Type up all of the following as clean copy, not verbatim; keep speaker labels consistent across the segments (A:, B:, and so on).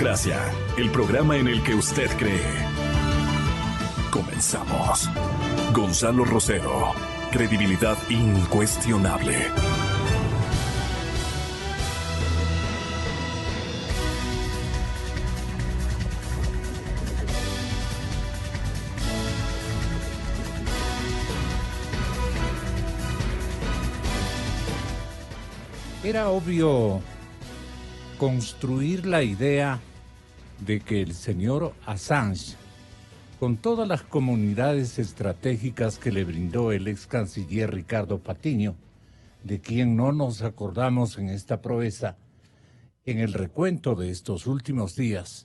A: Democracia, el programa en el que usted cree. Comenzamos. Gonzalo Rosero, credibilidad incuestionable.
B: Era obvio construir la idea de que el señor Assange, con todas las comunidades estratégicas que le brindó el ex canciller Ricardo Patiño, de quien no nos acordamos en esta proeza, en el recuento de estos últimos días.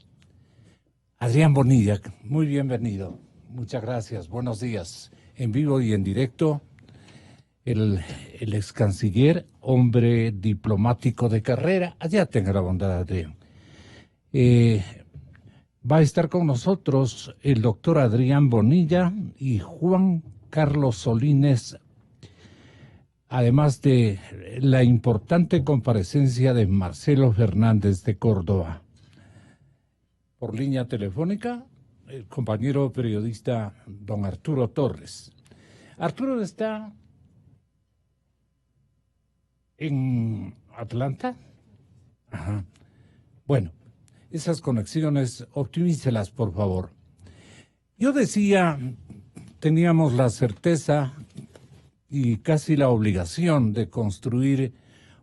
B: Adrián Bonilla, muy bienvenido. Muchas gracias. Buenos días. En vivo y en directo. El ex canciller, hombre diplomático de carrera, allá tenga la bondad, Adrián. Va a estar con nosotros el doctor Adrián Bonilla y Juan Carlos Solínez, además de la importante comparecencia de Marcelo Fernández de Córdoba. Por línea telefónica, el compañero periodista don Arturo Torres. Arturo está en Atlanta. Ajá. Bueno, esas conexiones, optimícelas, por favor. Yo decía, teníamos la certeza y casi la obligación de construir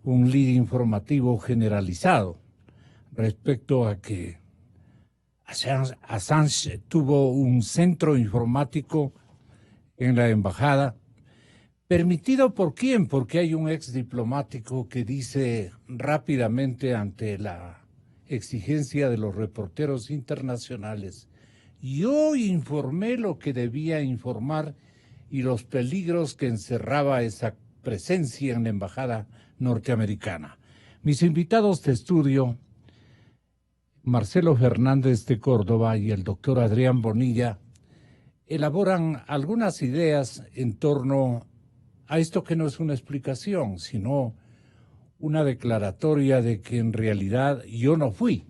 B: un lead informativo generalizado respecto a que Assange tuvo un centro informático en la embajada. ¿Permitido por quién? Porque hay un ex diplomático que dice rápidamente ante la exigencia de los reporteros internacionales: yo informé lo que debía informar y los peligros que encerraba esa presencia en la embajada norteamericana. Mis invitados de estudio, Marcelo Fernández de Córdoba y el doctor Adrián Bonilla, elaboran algunas ideas en torno a esto que no es una explicación, sino una declaratoria de que en realidad yo no fui.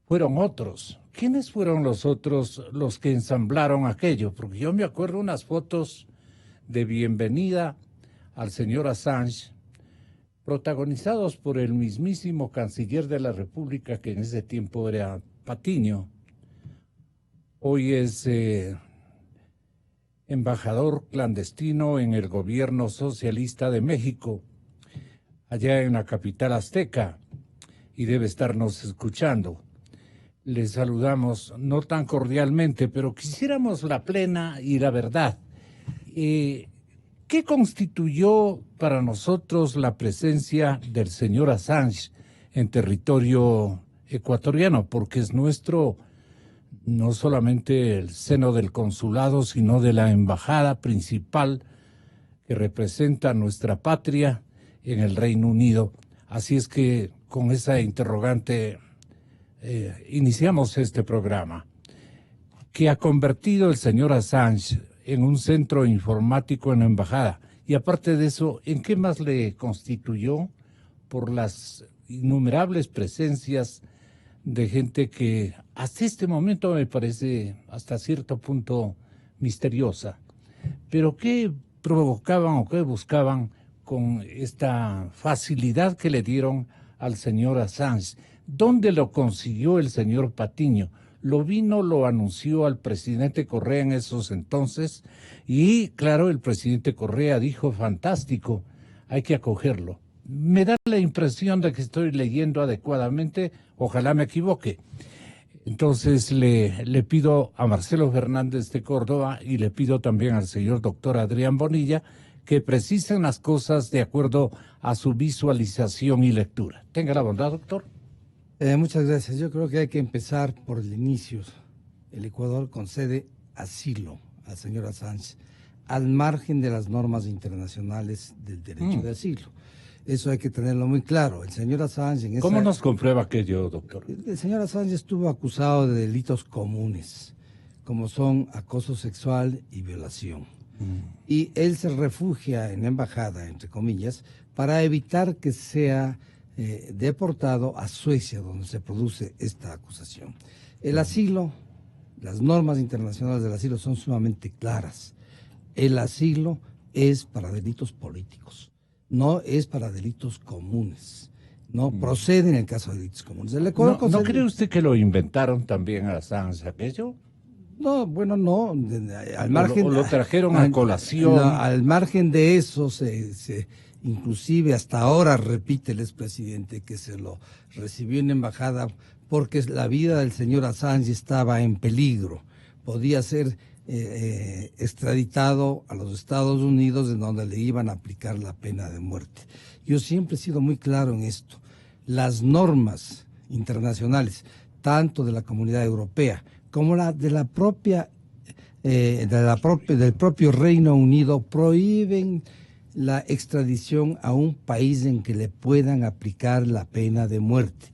B: Fueron otros. ¿Quiénes fueron los otros los que ensamblaron aquello? Porque yo me acuerdo unas fotos de bienvenida al señor Assange, protagonizados por el mismísimo canciller de la República, que en ese tiempo era Patiño. Hoy es embajador clandestino en el gobierno socialista de México, allá en la capital azteca, y debe estarnos escuchando. Les saludamos, no tan cordialmente, pero quisiéramos la plena y la verdad. ¿Qué constituyó para nosotros la presencia del señor Assange en territorio ecuatoriano? Porque es nuestro, no solamente el seno del consulado, sino de la embajada principal que representa nuestra patria en el Reino Unido. Así es que con esa interrogante iniciamos este programa. ¿Qué ha convertido el señor Assange en un centro informático en la embajada? Y aparte de eso, ¿en qué más le constituyó por las innumerables presencias de gente que hasta este momento me parece hasta cierto punto misteriosa? Pero ¿qué provocaban o qué buscaban con esta facilidad que le dieron al señor Assange? ¿Dónde lo consiguió el señor Patiño? Lo anunció al presidente Correa en esos entonces y, claro, el presidente Correa dijo: fantástico, hay que acogerlo. Me da la impresión de que estoy leyendo adecuadamente, ojalá me equivoque. Entonces le pido a Marcelo Fernández de Córdoba y le pido también al señor doctor Adrián Bonilla que precisen las cosas de acuerdo a su visualización y lectura. Tenga la bondad, doctor.
C: Muchas gracias. Yo creo que hay que empezar por el inicio. El Ecuador concede asilo al señor Assange al margen de las normas internacionales del derecho de asilo. Eso hay que tenerlo muy claro. El señor Assange...
B: ¿Cómo nos comprueba aquello, doctor?
C: El señor Assange estuvo acusado de delitos comunes, como son acoso sexual y violación. Y él se refugia en la embajada, entre comillas, para evitar que sea deportado a Suecia, donde se produce esta acusación. El asilo, las normas internacionales del asilo son sumamente claras. El asilo es para delitos políticos, no es para delitos comunes. No procede en el caso de delitos comunes. El Ecuador
B: ¿No cree usted que lo inventaron también a Assange aquello?
C: No, bueno, no. Al margen,
B: o lo trajeron a colación.
C: Al margen de eso, inclusive hasta ahora repite el expresidente que se lo recibió en embajada porque la vida del señor Assange estaba en peligro. Podía ser extraditado a los Estados Unidos, en donde le iban a aplicar la pena de muerte. Yo siempre he sido muy claro en esto. Las normas internacionales, tanto de la Comunidad Europea como del propio Reino Unido, prohíben la extradición a un país en que le puedan aplicar la pena de muerte.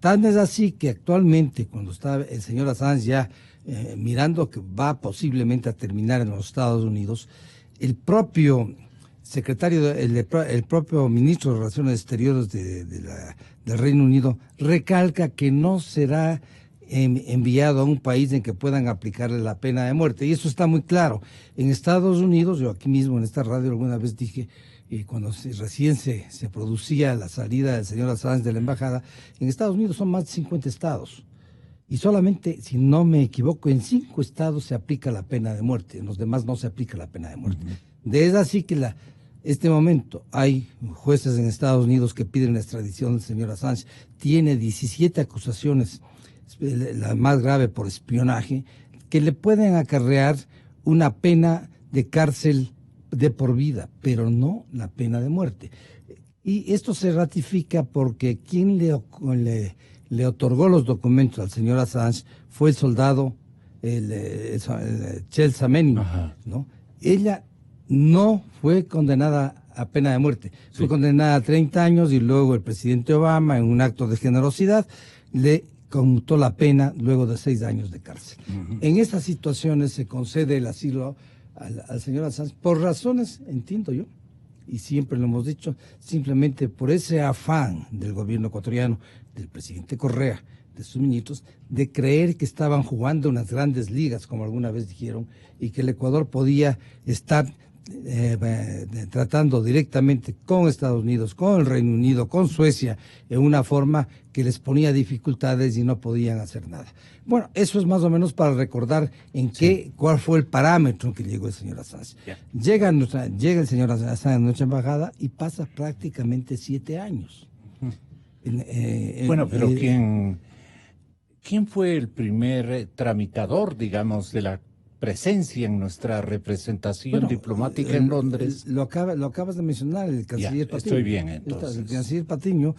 C: Tan es así que actualmente, cuando está el señor Assange ya mirando que va posiblemente a terminar en los Estados Unidos, el propio el propio ministro de Relaciones Exteriores del Reino Unido recalca que no será enviado a un país en que puedan aplicarle la pena de muerte. Y eso está muy claro. En Estados Unidos, yo aquí mismo en esta radio alguna vez dije, cuando recién se producía la salida del señor Assange de la embajada, en Estados Unidos son más de 50 estados. Y solamente, si no me equivoco, en 5 estados se aplica la pena de muerte. En los demás no se aplica la pena de muerte. Es así que este momento hay jueces en Estados Unidos que piden la extradición del señor Assange. Tiene 17 acusaciones, la más grave por espionaje, que le pueden acarrear una pena de cárcel de por vida, pero no la pena de muerte. Y esto se ratifica porque quien le otorgó los documentos al señor Assange fue el soldado Chelsea Manning, ¿no? Ella no fue condenada a pena de muerte, fue condenada a 30 años y luego el presidente Obama, en un acto de generosidad, le conmutó la pena luego de 6 años de cárcel. En estas situaciones se concede el asilo al señor Assange por razones, entiendo yo, y siempre lo hemos dicho, simplemente por ese afán del gobierno ecuatoriano, del presidente Correa, de sus ministros, de creer que estaban jugando unas grandes ligas, como alguna vez dijeron, y que el Ecuador podía estar tratando directamente con Estados Unidos, con el Reino Unido, con Suecia, en una forma que les ponía dificultades y no podían hacer nada. Bueno, eso es más o menos para recordar cuál fue el parámetro en que llegó el señor Assange. Llega el señor Assange a nuestra embajada y pasa prácticamente 7 años.
B: Bueno, pero ¿quién fue el primer tramitador, digamos, de la presencia en nuestra representación diplomática en Londres?
C: Lo acabas de mencionar, el canciller Patiño.
B: Estoy bien, entonces. El
C: canciller Patiño.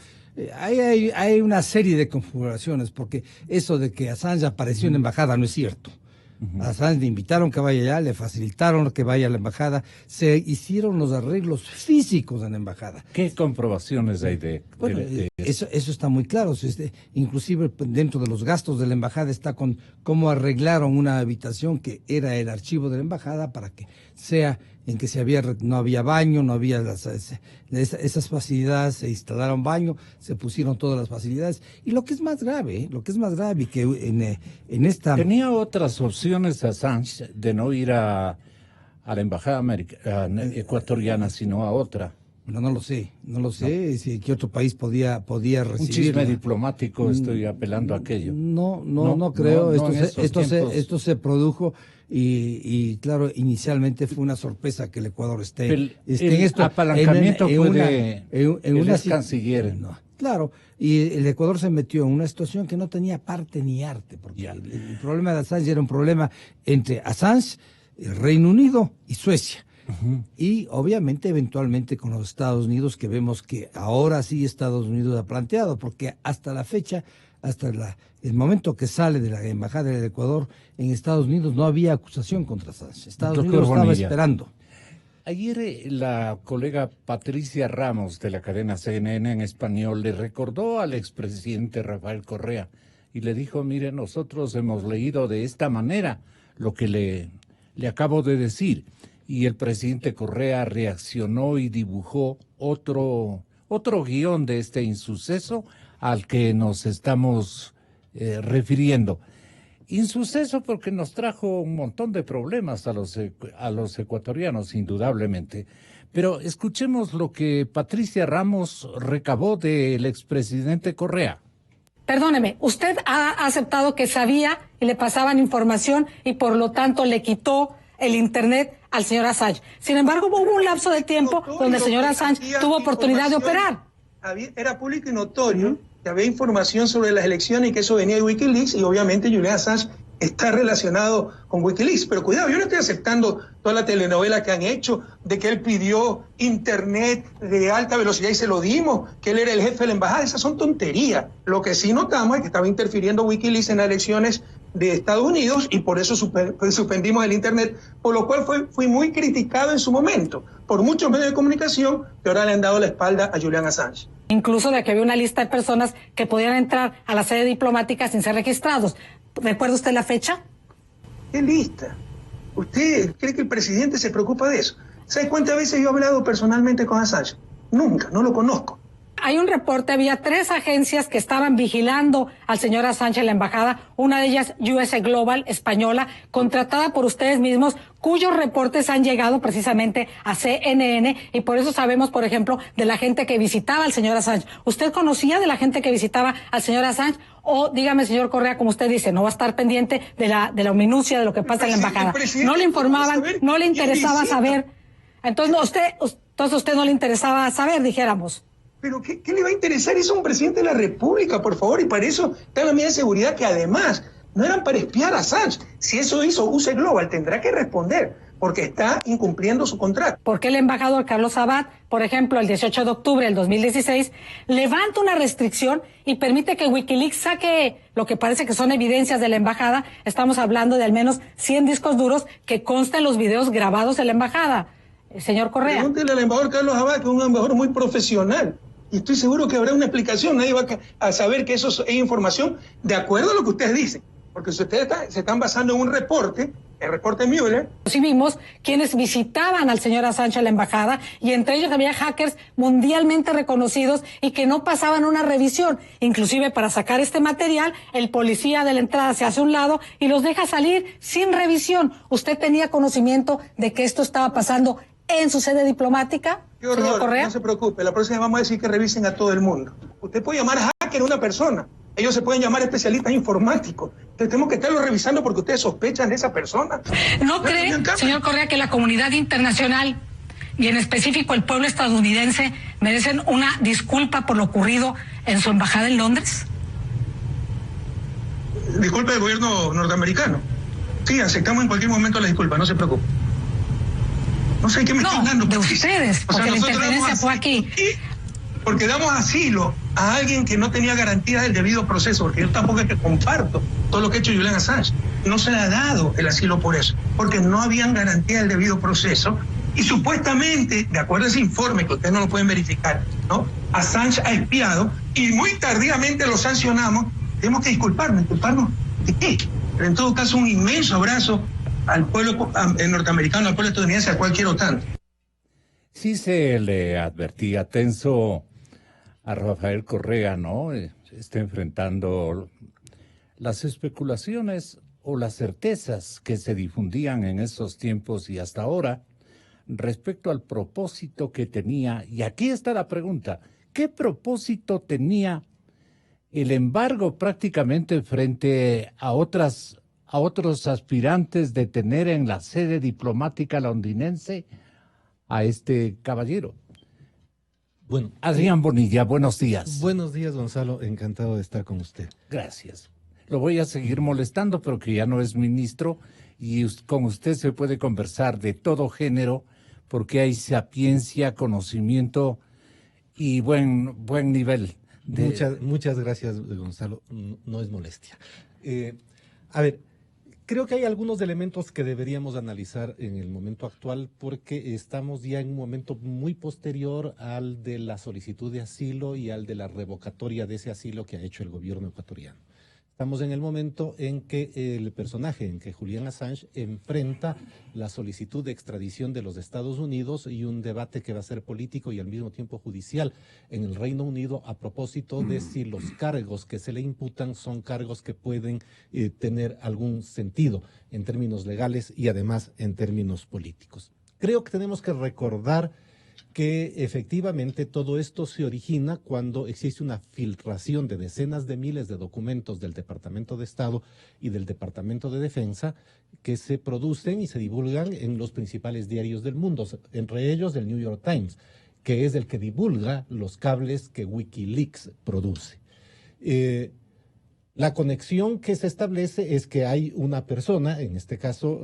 C: Hay una serie de configuraciones, porque eso de que Assange apareció en la embajada no es cierto. A Assange le invitaron que vaya allá, le facilitaron que vaya a la embajada, se hicieron los arreglos físicos en la embajada.
B: ¿Qué comprobaciones hay de
C: eso está muy claro. Inclusive dentro de los gastos de la embajada está con cómo arreglaron una habitación que era el archivo de la embajada para que sea en que no había baño, no había esas facilidades, se instalaron baño, se pusieron todas las facilidades. Y lo que es más grave, que en esta...
B: Tenía otras opciones Assange de no ir a la embajada ecuatoriana, sino a otra.
C: Bueno, no lo sé, si qué otro país podía recibir.
B: Un chisme diplomático, estoy apelando a aquello.
C: No creo, esto se produjo y claro, inicialmente fue una sorpresa que el Ecuador esté en esto.
B: Apalancamiento en una canciller.
C: No, claro, y el Ecuador se metió en una situación que no tenía parte ni arte, porque el problema de Assange era un problema entre Assange, el Reino Unido y Suecia. Y obviamente eventualmente con los Estados Unidos, que vemos que ahora sí Estados Unidos ha planteado, porque hasta la fecha, el momento que sale de la embajada del Ecuador en Estados Unidos no había acusación contra Assange. Estados Unidos estaba esperando.
B: Ayer la colega Patricia Ramos de la cadena CNN en español le recordó al expresidente Rafael Correa y le dijo, mire, nosotros hemos leído de esta manera lo que le acabo de decir. Y el presidente Correa reaccionó y dibujó otro otro guión de este insuceso al que nos estamos refiriendo. Insuceso porque nos trajo un montón de problemas a los ecuatorianos, indudablemente. Pero escuchemos lo que Patricia Ramos recabó del expresidente Correa.
D: Perdóneme, usted ha aceptado que sabía y le pasaban información y por lo tanto le quitó el Internet al señor Assange. Sin embargo, hubo un lapso de tiempo donde el señor Assange tuvo oportunidad de operar.
E: Era público y notorio que había información sobre las elecciones y que eso venía de Wikileaks, y obviamente Julian Assange está relacionado con Wikileaks. Pero cuidado, yo no estoy aceptando toda la telenovela que han hecho de que él pidió internet de alta velocidad y se lo dimos, que él era el jefe de la embajada. Esas son tonterías. Lo que sí notamos es que estaba interfiriendo Wikileaks en las elecciones de Estados Unidos y por eso suspendimos el internet, por lo cual fui muy criticado en su momento por muchos medios de comunicación que ahora le han dado la espalda a Julian Assange.
D: Incluso de que había una lista de personas que podían entrar a la sede diplomática sin ser registrados. ¿Recuerda usted la fecha?
E: ¿Qué lista? ¿Usted cree que el presidente se preocupa de eso? ¿Sabe cuántas veces yo he hablado personalmente con Assange? Nunca, no lo conozco.
D: Hay un reporte, había 3 agencias que estaban vigilando al señor Assange en la embajada, una de ellas US Global, española, contratada por ustedes mismos, cuyos reportes han llegado precisamente a CNN, y por eso sabemos, por ejemplo, de la gente que visitaba al señor Assange. ¿Usted conocía de la gente que visitaba al señor Assange? O dígame, señor Correa, como usted dice, no va a estar pendiente de la minucia de lo que pasa en la embajada. No le informaban, no le interesaba saber. Entonces, usted no le interesaba saber, dijéramos.
E: ¿Pero qué le va a interesar? Es un presidente de la República, por favor, y para eso está la medida de seguridad que además no eran para espiar a Assange. Si eso hizo US Global, tendrá que responder, porque está incumpliendo su contrato.
D: ¿Por qué el embajador Carlos Abad, por ejemplo, el 18 de octubre del 2016, levanta una restricción y permite que Wikileaks saque lo que parece que son evidencias de la embajada? Estamos hablando de al menos 100 discos duros que constan los videos grabados de la embajada. Señor Correa.
E: Pregúntele al embajador Carlos Abad, que es un embajador muy profesional. Y estoy seguro que habrá una explicación. Nadie va a saber que eso es información de acuerdo a lo que ustedes dicen. Porque si ustedes se están basando en un reporte, el reporte Mueller.
D: Sí vimos quienes visitaban al señor Assange a la embajada, y entre ellos había hackers mundialmente reconocidos y que no pasaban una revisión. Inclusive para sacar este material, el policía de la entrada se hace a un lado y los deja salir sin revisión. ¿Usted tenía conocimiento de que esto estaba pasando en su sede diplomática,
E: Qué horror,
D: señor Correa?
E: No se preocupe, la próxima vamos a decir que revisen a todo el mundo. Usted puede llamar a hacker a una persona, ellos se pueden llamar especialistas informáticos. Entonces tenemos que estarlo revisando porque ustedes sospechan de esa persona.
D: ¿No cree, señor Correa, que la comunidad internacional y en específico el pueblo estadounidense merecen una disculpa por lo ocurrido en su embajada en Londres?
E: Disculpe del gobierno norteamericano. Sí, aceptamos en cualquier momento la disculpa, no se preocupe. No sé qué me está hablando.
D: De ustedes, porque la interferencia fue aquí.
E: Porque damos asilo a alguien que no tenía garantía del debido proceso, porque yo tampoco es que comparto todo lo que ha hecho Julian Assange. No se le ha dado el asilo por eso, porque no habían garantía del debido proceso. Y supuestamente, de acuerdo a ese informe, que ustedes no lo pueden verificar, ¿no? Assange ha espiado y muy tardíamente lo sancionamos. Tenemos que disculparnos ¿de qué? Pero en todo caso, un inmenso abrazo al pueblo norteamericano, al pueblo estadounidense, al cual quiero tanto.
B: Sí se le advertía tenso a Rafael Correa, ¿no? Está enfrentando las especulaciones o las certezas que se difundían en esos tiempos y hasta ahora respecto al propósito que tenía. Y aquí está la pregunta: ¿qué propósito tenía el embargo prácticamente frente a otros aspirantes de tener en la sede diplomática londinense a este caballero?
F: Bueno,
B: Adrián Bonilla, buenos días.
F: Buenos días, Gonzalo, encantado de estar con usted.
B: Gracias. Lo voy a seguir molestando, pero que ya no es ministro y con usted se puede conversar de todo género porque hay sapiencia, conocimiento y buen nivel.
F: Muchas gracias, Gonzalo. No es molestia. A ver, creo que hay algunos elementos que deberíamos analizar en el momento actual porque estamos ya en un momento muy posterior al de la solicitud de asilo y al de la revocatoria de ese asilo que ha hecho el gobierno ecuatoriano. Estamos en el momento en que el personaje, en que Julian Assange enfrenta la solicitud de extradición de los Estados Unidos y un debate que va a ser político y al mismo tiempo judicial en el Reino Unido a propósito de si los cargos que se le imputan son cargos que pueden tener algún sentido en términos legales y además en términos políticos. Creo que tenemos que recordar que efectivamente todo esto se origina cuando existe una filtración de decenas de miles de documentos del Departamento de Estado y del Departamento de Defensa que se producen y se divulgan en los principales diarios del mundo, entre ellos el New York Times, que es el que divulga los cables que Wikileaks produce. La conexión que se establece es que hay una persona, en este caso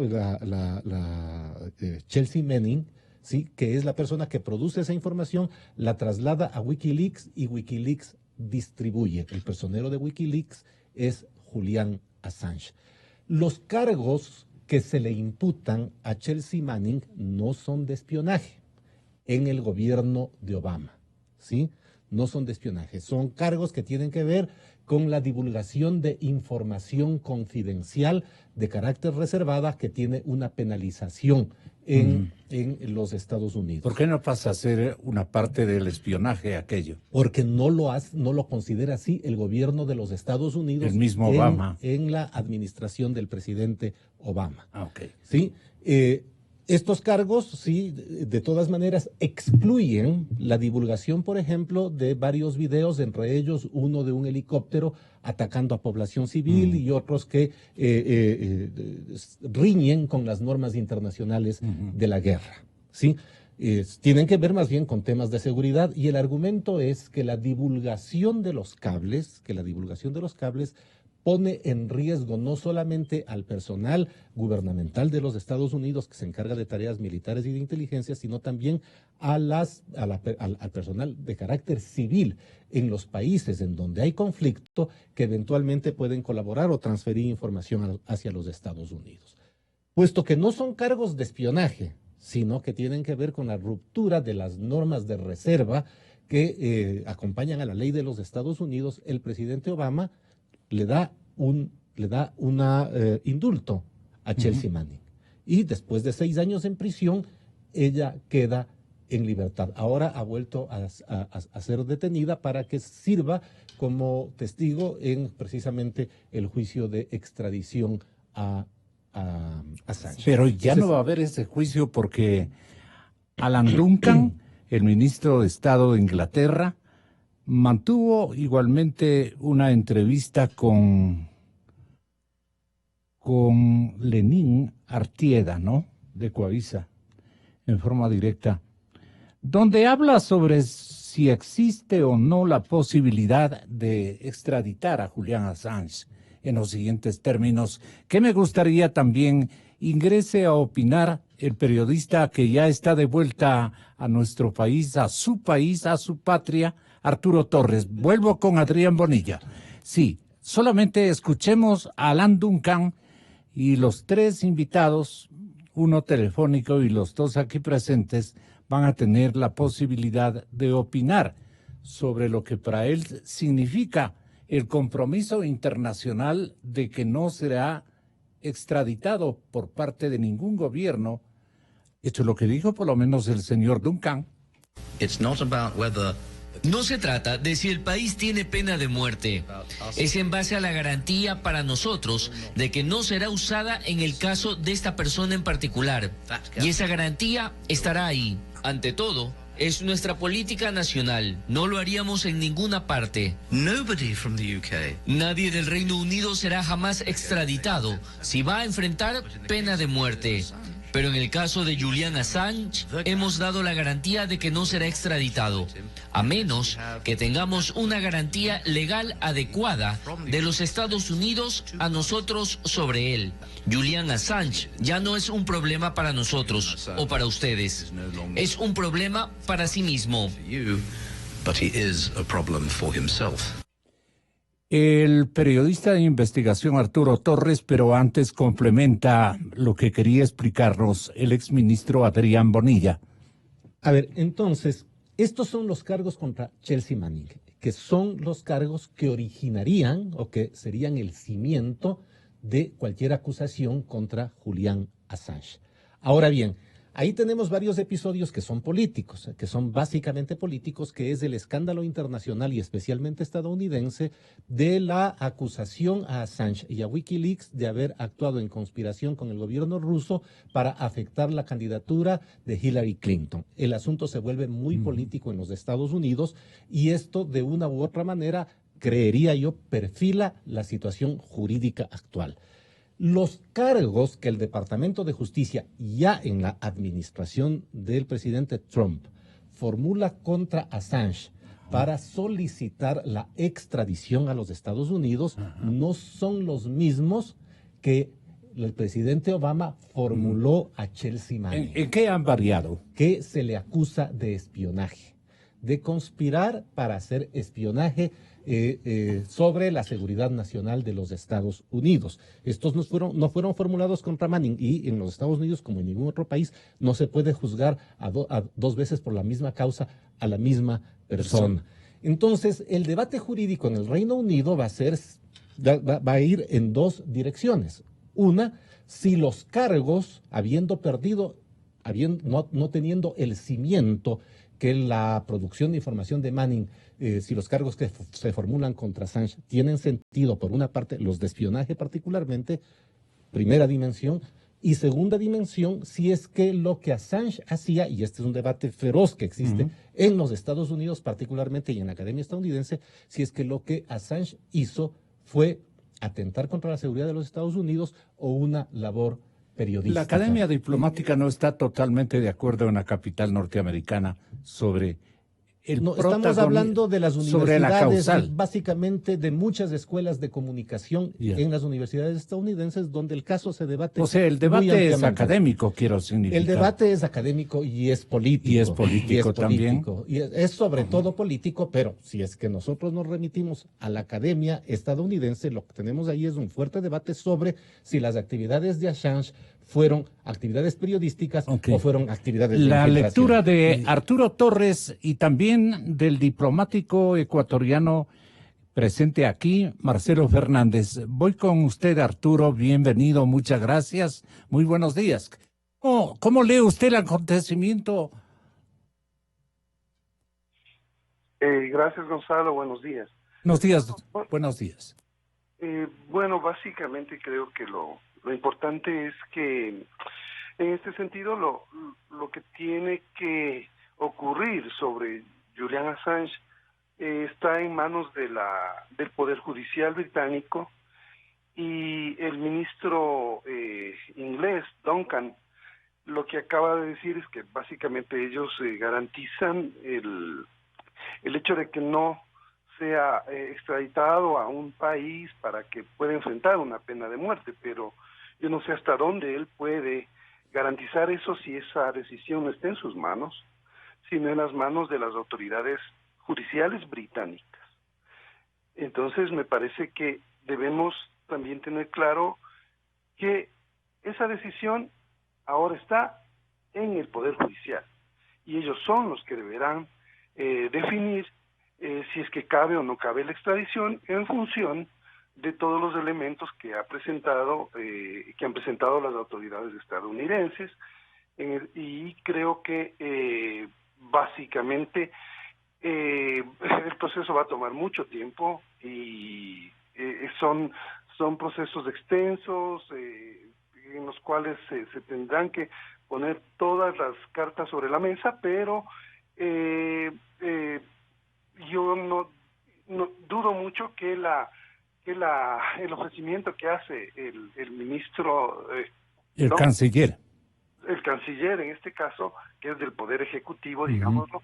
F: Chelsea Manning, ¿sí?, que es la persona que produce esa información, la traslada a Wikileaks y Wikileaks distribuye. El personero de Wikileaks es Julian Assange. Los cargos que se le imputan a Chelsea Manning no son de espionaje en el gobierno de Obama, ¿sí? No son de espionaje, son cargos que tienen que ver con la divulgación de información confidencial de carácter reservada que tiene una penalización en los Estados Unidos.
B: ¿Por qué no pasa a ser una parte del espionaje aquello?
F: Porque no lo considera así el gobierno de los Estados Unidos.
B: El mismo Obama.
F: En la administración del presidente Obama.
B: Ok.
F: ¿Sí? Estos cargos, sí, de todas maneras, excluyen la divulgación, por ejemplo, de varios videos, entre ellos uno de un helicóptero atacando a población civil y otros que riñen con las normas internacionales de la guerra, ¿sí? Tienen que ver más bien con temas de seguridad y el argumento es que la divulgación de los cables, pone en riesgo no solamente al personal gubernamental de los Estados Unidos que se encarga de tareas militares y de inteligencia, sino también al personal de carácter civil en los países en donde hay conflicto que eventualmente pueden colaborar o transferir información hacia los Estados Unidos. Puesto que no son cargos de espionaje, sino que tienen que ver con la ruptura de las normas de reserva que acompañan a la ley de los Estados Unidos, el presidente Obama le da un indulto a Chelsea Manning. Y después de 6 años en prisión, ella queda en libertad. Ahora ha vuelto a ser detenida para que sirva como testigo en precisamente el juicio de extradición a Assange.
B: Pero ya no va a haber ese juicio porque Alan Duncan, el ministro de Estado de Inglaterra, mantuvo igualmente una entrevista con Lenín Artieda, ¿no?, de Coavisa, en forma directa, donde habla sobre si existe o no la posibilidad de extraditar a Julian Assange en los siguientes términos, que me gustaría también ingrese a opinar el periodista que ya está de vuelta a nuestro país, a su patria, Arturo Torres. Vuelvo con Adrián Bonilla. Sí, solamente escuchemos a Alan Duncan y los 3 invitados, uno telefónico y los 2 aquí presentes, van a tener la posibilidad de opinar sobre lo que para él significa el compromiso internacional de que no será extraditado por parte de ningún gobierno. Esto es lo que dijo por lo menos el señor Duncan.
G: No se trata de si el país tiene pena de muerte. Es en base a la garantía para nosotros de que no será usada en el caso de esta persona en particular. Y esa garantía estará ahí. Ante todo, es nuestra política nacional. No lo haríamos en ninguna parte. Nadie del Reino Unido será jamás extraditado si va a enfrentar pena de muerte. Pero en el caso de Julian Assange, hemos dado la garantía de que no será extraditado, a menos que tengamos una garantía legal adecuada de los Estados Unidos a nosotros sobre él. Julian Assange ya no es un problema para nosotros o para ustedes. Es un problema para sí mismo.
B: El periodista de investigación Arturo Torres, pero antes complementa lo que quería explicarnos el exministro Adrián Bonilla.
F: A ver, entonces, estos son los cargos contra Chelsea Manning. que son los cargos que originarían o que serían el cimiento de cualquier acusación contra Julian Assange. Ahora bien, ahí tenemos varios episodios que son políticos, que son básicamente políticos, que es el escándalo internacional y especialmente estadounidense de la acusación a Assange y a Wikileaks de haber actuado en conspiración con el gobierno ruso para afectar la candidatura de Hillary Clinton. El asunto se vuelve muy político en los Estados Unidos y esto de una u otra manera, creería yo, perfila la situación jurídica actual. Los cargos que el Departamento de Justicia, ya en la administración del presidente Trump, formula contra Assange para solicitar la extradición a los Estados Unidos, no son los mismos que el presidente Obama formuló a Chelsea Manning.
B: ¿En qué han variado?
F: Que se le acusa de espionaje, de conspirar para hacer espionaje sobre la seguridad nacional de los Estados Unidos. Estos no fueron formulados contra Manning, y en los Estados Unidos, como en ningún otro país, no se puede juzgar a dos veces por la misma causa a la misma persona. Entonces, el debate jurídico en el Reino Unido va a ir en dos direcciones. Una, si los cargos, habiendo perdido, no teniendo el cimiento que la producción de información de Manning, si los cargos que se formulan contra Assange tienen sentido, por una parte, los de espionaje particularmente, primera dimensión, y segunda dimensión, si es que lo que Assange hacía, y este es un debate feroz que existe en los Estados Unidos particularmente y en la academia estadounidense, si es que lo que Assange hizo fue atentar contra la seguridad de los Estados Unidos o una labor periodística.
B: La Academia Diplomática no está totalmente de acuerdo en la capital norteamericana sobre
F: estamos hablando de las universidades,
B: la
F: básicamente de muchas escuelas de comunicación en las universidades estadounidenses, donde el caso se debate.
B: O sea, el debate es académico, quiero significar.
F: El debate es académico y es político.
B: Y es político también.
F: Y es sobre todo político, pero si es que nosotros nos remitimos a la academia estadounidense, lo que tenemos ahí es un fuerte debate sobre si las actividades de Assange fueron actividades periodísticas o fueron actividades de
B: La
F: infiltración.
B: lectura de Arturo Torres y también del diplomático ecuatoriano presente aquí, Marcelo Fernández. Voy con usted, Arturo, bienvenido, muchas gracias, muy buenos días. ¿Cómo lee usted el acontecimiento?
H: Gracias, Gonzalo, buenos días.
B: Buenos días.
H: Bueno, básicamente creo que lo importante es que en este sentido lo que tiene que ocurrir sobre Julian Assange está en manos del Poder Judicial británico, y el ministro inglés, Duncan, lo que acaba de decir es que básicamente ellos garantizan el hecho de que no sea extraditado a un país para que pueda enfrentar una pena de muerte, pero yo no sé hasta dónde él puede garantizar eso si esa decisión no está en sus manos, sino en las manos de las autoridades judiciales británicas. Entonces me parece que debemos también tener claro que esa decisión ahora está en el Poder Judicial, y ellos son los que deberán definir si es que cabe o no cabe la extradición en función de todos los elementos que han presentado las autoridades estadounidenses, y creo que básicamente el proceso va a tomar mucho tiempo, y son procesos extensos en los cuales se tendrán que poner todas las cartas sobre la mesa, pero yo no dudo mucho que el ofrecimiento que hace el ministro
B: el canciller
H: en este caso, que es del Poder Ejecutivo, digámoslo,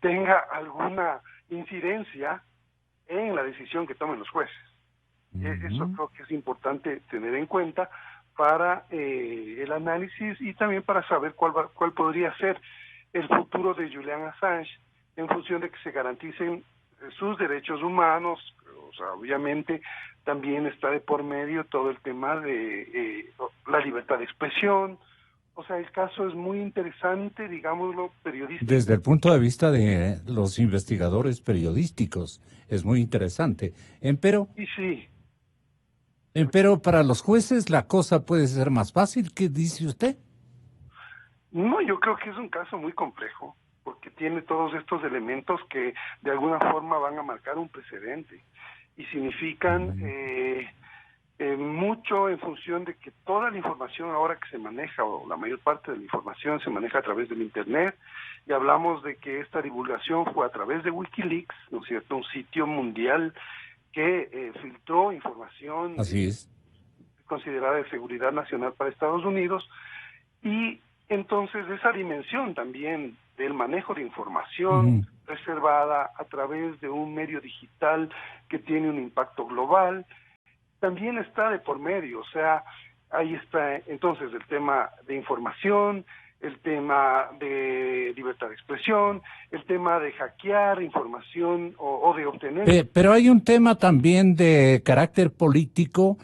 H: tenga alguna incidencia en la decisión que tomen los jueces. Eso creo que es importante tener en cuenta para el análisis, y también para saber cuál podría ser el futuro de Julian Assange, en función de que se garanticen sus derechos humanos. O sea, obviamente también está de por medio todo el tema de la libertad de expresión, O sea, el caso es muy interesante, digámoslo, periodístico.
B: Desde el punto de vista de los investigadores periodísticos, es muy interesante. Empero,
H: Y sí,
B: para los jueces la cosa puede ser más fácil. ¿Qué dice usted?
H: no, yo creo que es un caso muy complejo, porque tiene todos estos elementos que de alguna forma van a marcar un precedente y significan mucho en función de que toda la información ahora que se maneja, o la mayor parte de la información se maneja a través del Internet, y hablamos de que esta divulgación fue a través de Wikileaks, ¿no es cierto?, un sitio mundial que filtró información
B: Así es.
H: considerada de seguridad nacional para Estados Unidos, y entonces esa dimensión también del manejo de información reservada a través de un medio digital que tiene un impacto global, también está de por medio. O sea, ahí está entonces el tema de información, el tema de libertad de expresión, el tema de hackear información o de obtener...
B: Pero hay un tema también de carácter político,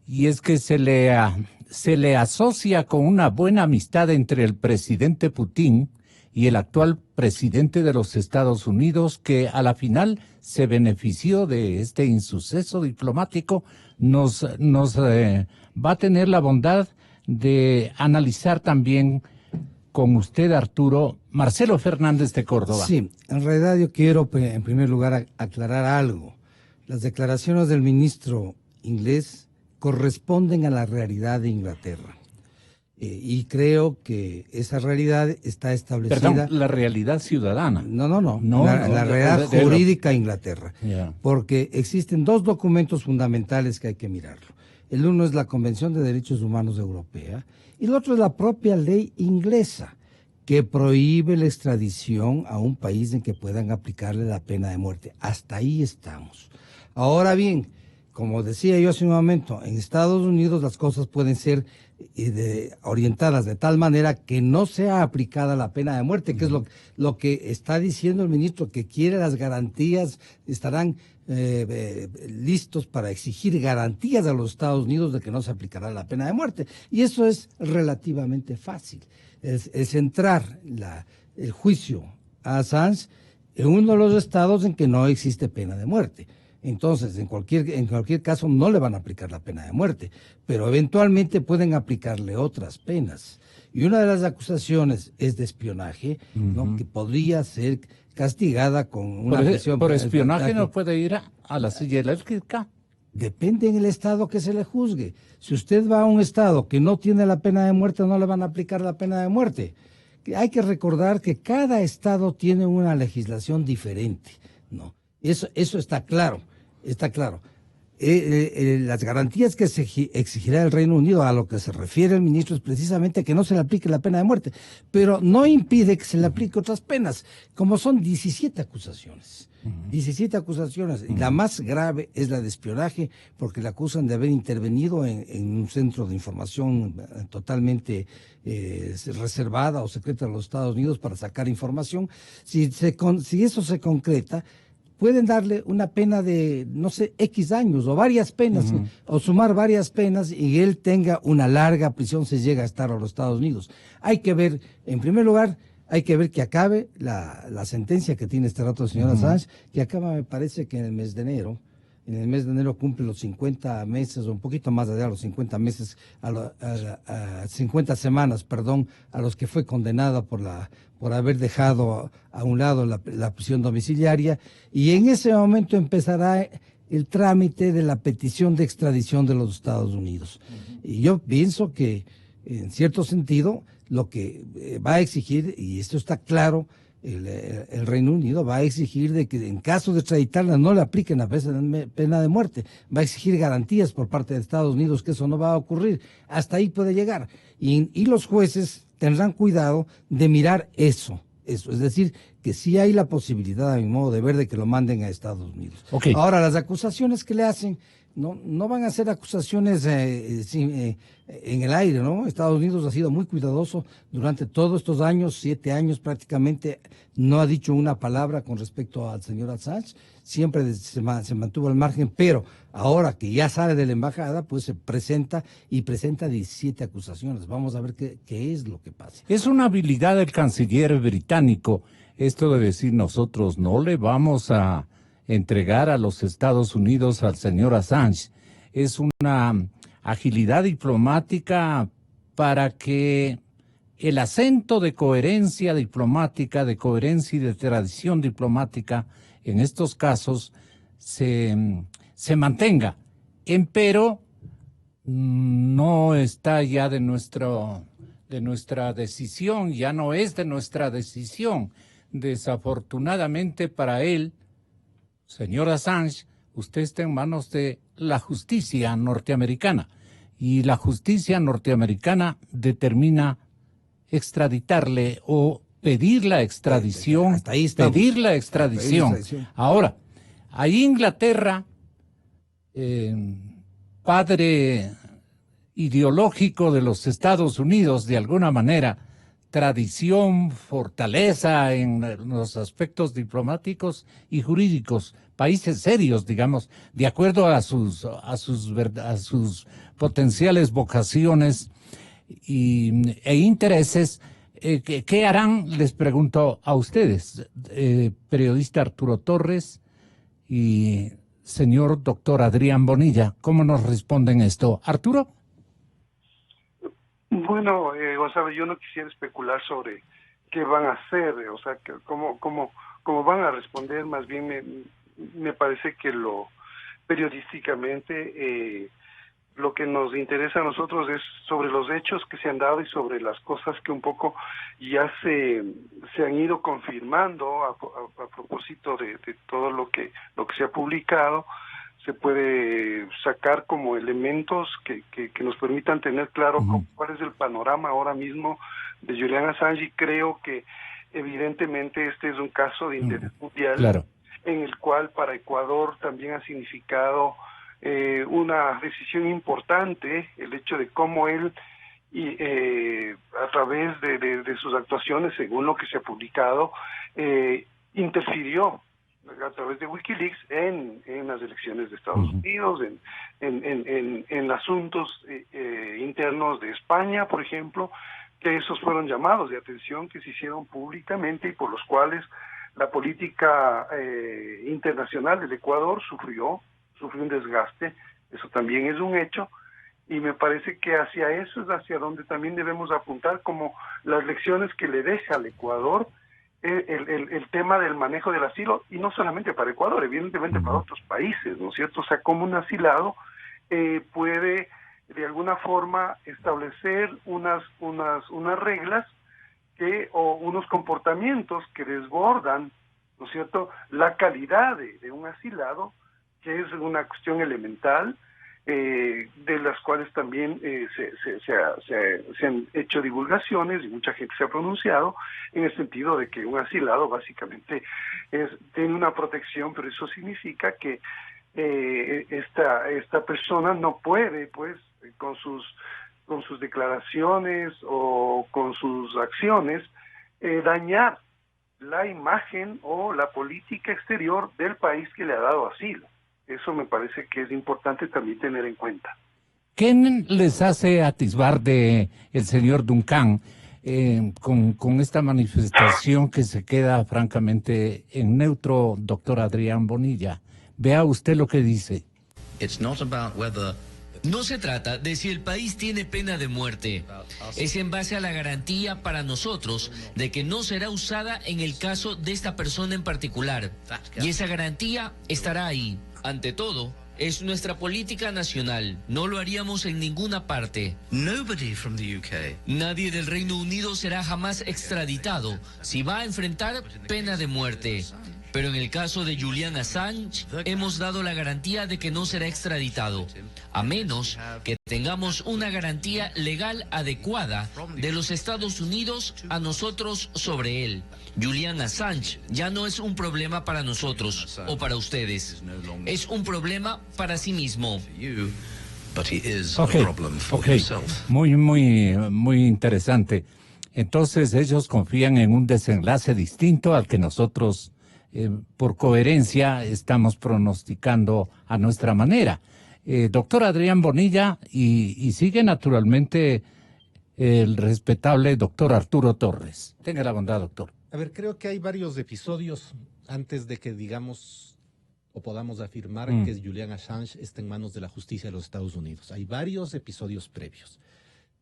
B: y es que se le asocia con una buena amistad entre el presidente Putin y el actual presidente de los Estados Unidos, que a la final se benefició de este insuceso diplomático. Nos va a tener la bondad de analizar también con usted, Arturo, Marcelo Fernández de Córdoba.
C: Sí, en realidad yo quiero en primer lugar aclarar algo. Las declaraciones del ministro inglés corresponden a la realidad de Inglaterra. Y creo que esa realidad está establecida...
B: Perdón, la realidad ciudadana.
C: No, la realidad jurídica de Inglaterra.
B: Yeah.
C: Porque existen dos documentos fundamentales que hay que mirarlo. El uno es la Convención de Derechos Humanos Europea y el otro es la propia ley inglesa, que prohíbe la extradición a un país en que puedan aplicarle la pena de muerte. Hasta ahí estamos. Ahora bien, como decía yo hace un momento, en Estados Unidos las cosas pueden ser orientadas de tal manera que no sea aplicada la pena de muerte, que es lo que está diciendo el ministro, que quiere las garantías, estarán listos para exigir garantías a los Estados Unidos de que no se aplicará la pena de muerte. Y eso es relativamente fácil. Es centrar el juicio a Assange en uno de los estados en que no existe pena de muerte. Entonces, en cualquier caso no le van a aplicar la pena de muerte, pero eventualmente pueden aplicarle otras penas. Y una de las acusaciones es de espionaje, ¿no?, que podría ser castigada con una prisión.
B: Por espionaje no puede ir a la silla eléctrica.
C: Depende en el estado que se le juzgue. Si usted va a un estado que no tiene la pena de muerte, no le van a aplicar la pena de muerte. Hay que recordar que cada estado tiene una legislación diferente, ¿no? Eso está claro. Está claro. Las garantías que se exigirá el Reino Unido, a lo que se refiere el ministro, es precisamente que no se le aplique la pena de muerte, pero no impide que se le aplique otras penas, como son 17 acusaciones. 17 acusaciones, y la más grave es la de espionaje, porque le acusan de haber intervenido en un centro de información totalmente reservada o secreta de los Estados Unidos para sacar información. Si eso se concreta, pueden darle una pena de, no sé, X años o varias penas, o sumar varias penas y él tenga una larga prisión si llega a estar a los Estados Unidos. Hay que ver, en primer lugar, hay que ver que acabe la sentencia que tiene este rato el señor Assange, que acaba, me parece que en el mes de enero. En el mes de enero cumple los 50 meses, o un poquito más allá, los 50 meses, 50 semanas, perdón, a los que fue condenada por haber dejado a un lado la prisión domiciliaria, y en ese momento empezará el trámite de la petición de extradición de los Estados Unidos. Y yo pienso que, en cierto sentido, lo que va a exigir, y esto está claro, el Reino Unido va a exigir de que en caso de extraditarla no le apliquen la pena de muerte, va a exigir garantías por parte de Estados Unidos que eso no va a ocurrir. Hasta ahí puede llegar. Y los jueces tendrán cuidado de mirar eso. Es decir, que sí hay la posibilidad, a mi modo de ver, de que lo manden a Estados Unidos.
B: Okay.
C: Ahora, las acusaciones que le hacen, no van a ser acusaciones en el aire, ¿no? Estados Unidos ha sido muy cuidadoso durante todos estos años, 7 años prácticamente, no ha dicho una palabra con respecto al señor Assange, siempre se mantuvo al margen, pero ahora que ya sale de la embajada, pues se presenta 17 acusaciones. Vamos a ver qué es lo que pasa.
B: Es una habilidad del canciller británico, esto de decir nosotros no le vamos a entregar a los Estados Unidos al señor Assange. Es una agilidad diplomática para que el acento de coherencia diplomática, de coherencia y de tradición diplomática en estos casos se mantenga. Empero no está ya de nuestra decisión, ya no es de nuestra decisión. Desafortunadamente para él, señor Assange, usted está en manos de la justicia norteamericana y la justicia norteamericana determina extraditarle o pedir la extradición.
C: Hasta ahí estamos.
B: Pedir la extradición. Ahora, ahí Inglaterra, padre ideológico de los Estados Unidos, de alguna manera, tradición, fortaleza en los aspectos diplomáticos y jurídicos, países serios, digamos, de acuerdo a sus potenciales vocaciones e intereses. ¿Qué harán? Les pregunto a ustedes, periodista Arturo Torres y señor doctor Adrián Bonilla. ¿Cómo nos responden esto? ¿Arturo?
H: Bueno, Gonzalo, yo no quisiera especular sobre qué van a hacer, o sea, cómo van a responder. Más bien me parece que periodísticamente lo que nos interesa a nosotros es sobre los hechos que se han dado y sobre las cosas que un poco ya se han ido confirmando a propósito de todo lo que se ha publicado. Se puede sacar como elementos que nos permitan tener claro cuál es el panorama ahora mismo de Julian Assange, y creo que evidentemente este es un caso de interés mundial, claro, en el cual para Ecuador también ha significado una decisión importante el hecho de cómo él a través de sus actuaciones, según lo que se ha publicado, interfirió a través de WikiLeaks en las elecciones de Estados Unidos, en asuntos internos de España, por ejemplo, que esos fueron llamados de atención que se hicieron públicamente y por los cuales la política internacional del Ecuador sufrió un desgaste. Eso también es un hecho, y me parece que hacia eso es hacia donde también debemos apuntar, como las lecciones que le deja al Ecuador el tema del manejo del asilo, y no solamente para Ecuador, evidentemente para otros países, ¿no es cierto? O sea, como un asilado puede de alguna forma establecer unas reglas o unos comportamientos que desbordan, ¿no es cierto?, la calidad de un asilado, que es una cuestión elemental, de las cuales también se han hecho divulgaciones y mucha gente se ha pronunciado en el sentido de que un asilado básicamente tiene una protección, pero eso significa que esta persona no puede, pues, con sus declaraciones o con sus acciones dañar la imagen o la política exterior del país que le ha dado asilo. Eso me parece que es importante también tener en cuenta.
B: ¿Qué les hace atisbar de el señor Duncan con esta manifestación que se queda francamente en neutro, doctor Adrián Bonilla? Vea usted lo que dice.
G: No se trata de si el país tiene pena de muerte. Es en base a la garantía para nosotros de que no será usada en el caso de esta persona en particular. Y esa garantía estará ahí. Ante todo, es nuestra política nacional. No lo haríamos en ninguna parte. Nadie del Reino Unido será jamás extraditado si va a enfrentar pena de muerte. Pero en el caso de Julian Assange, hemos dado la garantía de que no será extraditado, a menos que tengamos una garantía legal adecuada de los Estados Unidos a nosotros sobre él. Julian Assange ya no es un problema para nosotros o para ustedes. Es un problema para sí mismo.
B: Muy interesante. Entonces ellos confían en un desenlace distinto al que nosotros, por coherencia, estamos pronosticando a nuestra manera. Doctor Adrián Bonilla, y sigue naturalmente el respetable doctor Arturo Torres. Tenga la bondad, doctor.
F: A ver, creo que hay varios episodios antes de que digamos o podamos afirmar que Julian Assange está en manos de la justicia de los Estados Unidos. Hay varios episodios previos.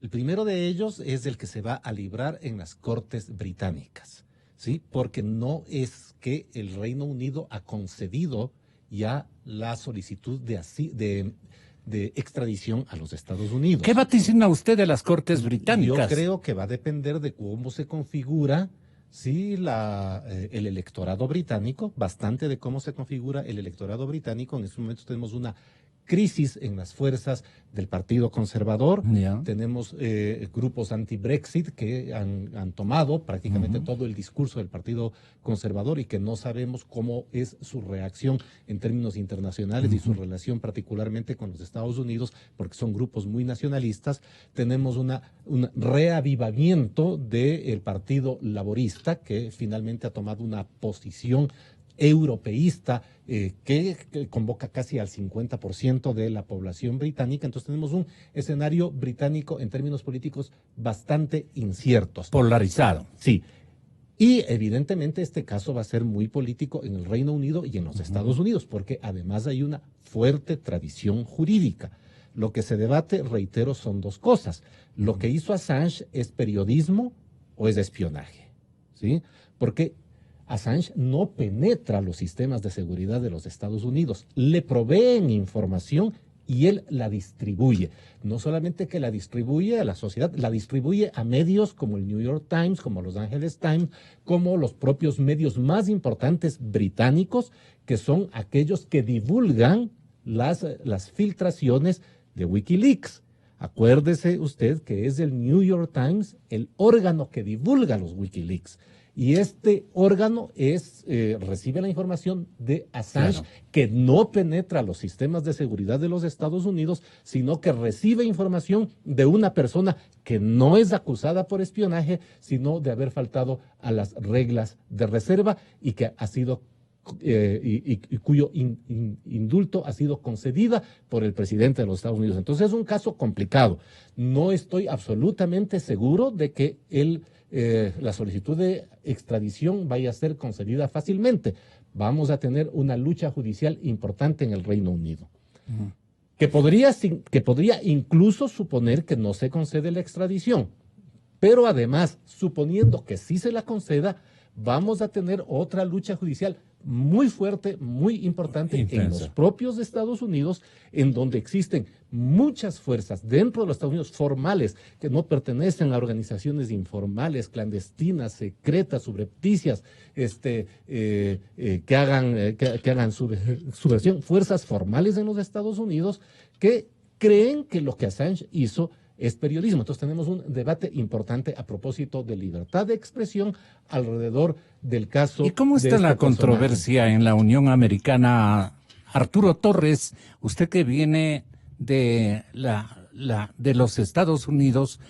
F: El primero de ellos es el que se va a librar en las Cortes británicas, ¿sí? Porque no es que el Reino Unido ha concedido ya la solicitud de extradición a los Estados Unidos.
B: ¿Qué vaticina usted de las Cortes británicas?
F: Yo creo que va a depender de cómo se configura el electorado británico, bastante de cómo se configura el electorado británico. En estos momentos tenemos una crisis en las fuerzas del Partido Conservador. Tenemos grupos anti-Brexit que han tomado prácticamente todo el discurso del Partido Conservador y que no sabemos cómo es su reacción en términos internacionales y su relación particularmente con los Estados Unidos, porque son grupos muy nacionalistas. Tenemos un reavivamiento del Partido Laborista, que finalmente ha tomado una posición europeísta que convoca casi al 50% de la población británica. Entonces tenemos un escenario británico en términos políticos bastante inciertos.
B: Polarizado.
F: Sí. Y evidentemente este caso va a ser muy político en el Reino Unido y en los Estados Unidos, porque además hay una fuerte tradición jurídica. Lo que se debate, reitero, son dos cosas. Lo que hizo Assange, ¿es periodismo o es espionaje? ¿Sí? Porque Assange no penetra los sistemas de seguridad de los Estados Unidos, le proveen información y él la distribuye. No solamente que la distribuye a la sociedad, la distribuye a medios como el New York Times, como Los Angeles Times, como los propios medios más importantes británicos, que son aquellos que divulgan las filtraciones de Wikileaks. Acuérdese usted que es el New York Times el órgano que divulga los Wikileaks. Y este órgano recibe la información de Assange, que no penetra los sistemas de seguridad de los Estados Unidos, sino que recibe información de una persona que no es acusada por espionaje, sino de haber faltado a las reglas de reserva y que ha sido cuyo indulto ha sido concedida por el presidente de los Estados Unidos. Entonces es un caso complicado. No estoy absolutamente seguro de que la solicitud de extradición vaya a ser concedida fácilmente. Vamos a tener una lucha judicial importante en el Reino Unido, que podría incluso suponer que no se concede la extradición. Pero además, suponiendo que sí se la conceda, vamos a tener otra lucha judicial muy fuerte, muy importante en los propios Estados Unidos, en donde existen muchas fuerzas dentro de los Estados Unidos formales que no pertenecen a organizaciones informales, clandestinas, secretas, subrepticias, que hagan subversión, fuerzas formales en los Estados Unidos que creen que lo que Assange hizo es periodismo. Entonces tenemos un debate importante a propósito de libertad de expresión alrededor del caso.
B: ¿Y cómo está la controversia en la Unión Americana? Arturo Torres, usted que viene de los Estados Unidos,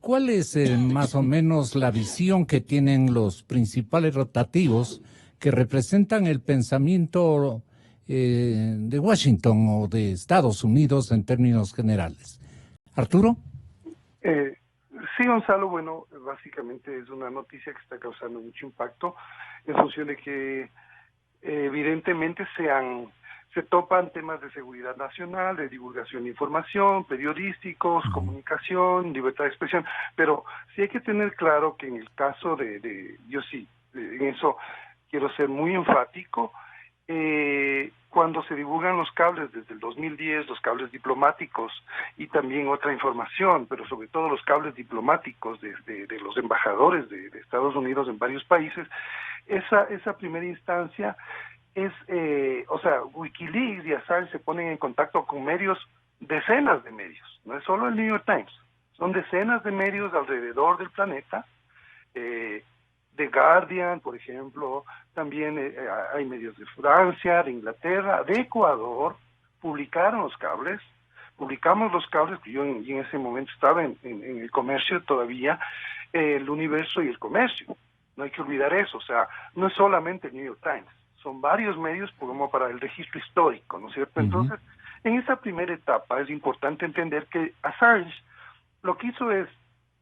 B: ¿cuál es más o menos la visión que tienen los principales rotativos que representan el pensamiento de Washington o de Estados Unidos en términos generales? ¿Arturo?
H: Sí, Gonzalo, bueno, básicamente es una noticia que está causando mucho impacto en función de que evidentemente se topan temas de seguridad nacional, de divulgación de información, periodísticos, comunicación, libertad de expresión, pero sí hay que tener claro que en el caso en eso quiero ser muy enfático. Cuando se divulgan los cables desde el 2010, los cables diplomáticos y también otra información, pero sobre todo los cables diplomáticos de los embajadores de Estados Unidos en varios países, esa primera instancia es, Wikileaks y Assange se ponen en contacto con medios, decenas de medios, no es solo el New York Times, son decenas de medios alrededor del planeta, The Guardian, por ejemplo, también hay medios de Francia, de Inglaterra, de Ecuador, publicamos los cables, que yo en ese momento estaba en el comercio todavía, el Universo y el Comercio, no hay que olvidar eso, o sea, no es solamente el New York Times, son varios medios como para el registro histórico, ¿no es cierto? Entonces, en esa primera etapa es importante entender que Assange lo que hizo es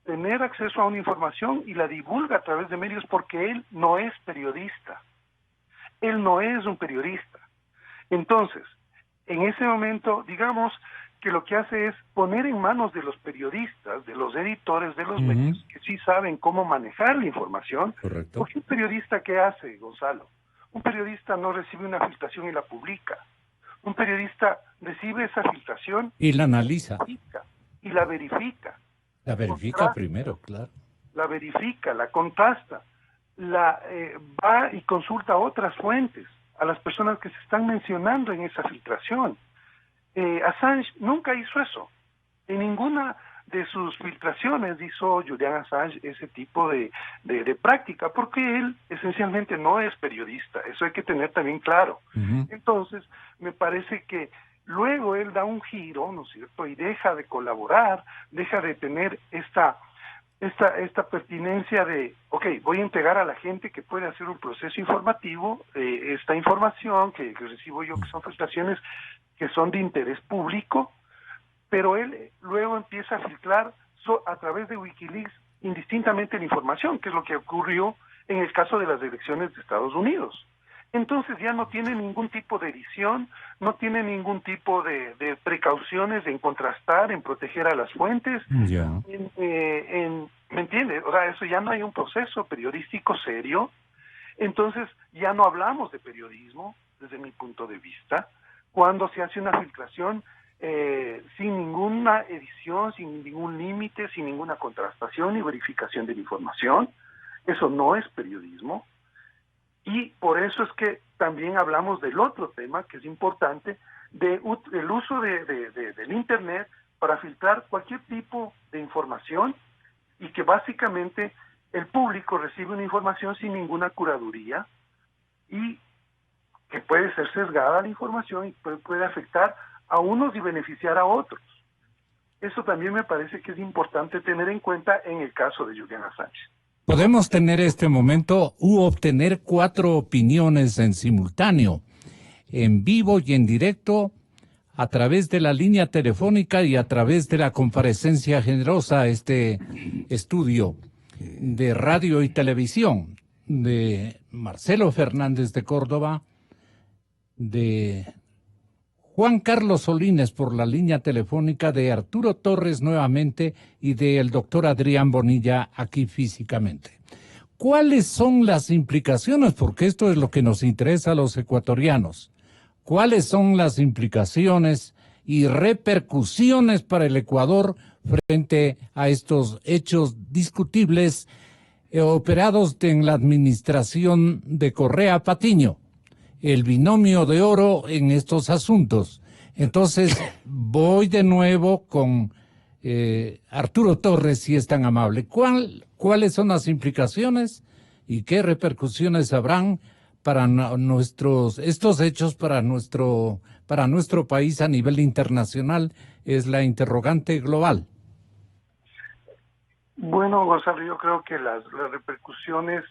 H: tener acceso a una información y la divulga a través de medios porque él no es periodista. Él no es un periodista. Entonces, en ese momento, digamos que lo que hace es poner en manos de los periodistas, de los editores de los medios, que sí saben cómo manejar la información.
B: Correcto.
H: Porque un periodista, ¿qué hace, Gonzalo? Un periodista no recibe una filtración y la publica. Un periodista recibe esa filtración
B: y la analiza.
H: Y la verifica.
B: La verifica primero, claro.
H: La verifica, la contrasta, va y consulta a otras fuentes, a las personas que se están mencionando en esa filtración. Assange nunca hizo eso. En ninguna de sus filtraciones hizo Julian Assange ese tipo de práctica, porque él esencialmente no es periodista. Eso hay que tener también claro. Entonces, me parece que luego él da un giro, ¿no es cierto?, y deja de colaborar, deja de tener esta pertinencia de, voy a entregar a la gente que puede hacer un proceso informativo, esta información que recibo yo, que son filtraciones que son de interés público, pero él luego empieza a filtrar a través de Wikileaks indistintamente la información, que es lo que ocurrió en el caso de las elecciones de Estados Unidos. Entonces ya no tiene ningún tipo de edición, no tiene ningún tipo de precauciones en contrastar, en proteger a las fuentes. ¿Me entiendes? O sea, eso ya no hay un proceso periodístico serio. Entonces ya no hablamos de periodismo, desde mi punto de vista, cuando se hace una filtración sin ninguna edición, sin ningún límite, sin ninguna contrastación y verificación de la información. Eso no es periodismo. Y por eso es que también hablamos del otro tema que es importante, del uso del Internet para filtrar cualquier tipo de información y que básicamente el público recibe una información sin ninguna curaduría y que puede ser sesgada la información y puede afectar a unos y beneficiar a otros. Eso también me parece que es importante tener en cuenta en el caso de Julian Assange.
B: Podemos tener este momento u obtener 4 opiniones en simultáneo, en vivo y en directo, a través de la línea telefónica y a través de la comparecencia generosa a este estudio de radio y televisión de Marcelo Fernández de Córdoba, de Juan Carlos Solines por la línea telefónica, de Arturo Torres nuevamente y del doctor Adrián Bonilla aquí físicamente. ¿Cuáles son las implicaciones? Porque esto es lo que nos interesa a los ecuatorianos. ¿Cuáles son las implicaciones y repercusiones para el Ecuador frente a estos hechos discutibles operados en la administración de Correa Patiño? El binomio de oro en estos asuntos. Entonces, voy de nuevo con Arturo Torres, si es tan amable. ¿Cuáles son las implicaciones y qué repercusiones habrán para estos hechos para nuestro país a nivel internacional? Es la interrogante global.
H: Bueno, Gonzalo, yo creo que las repercusiones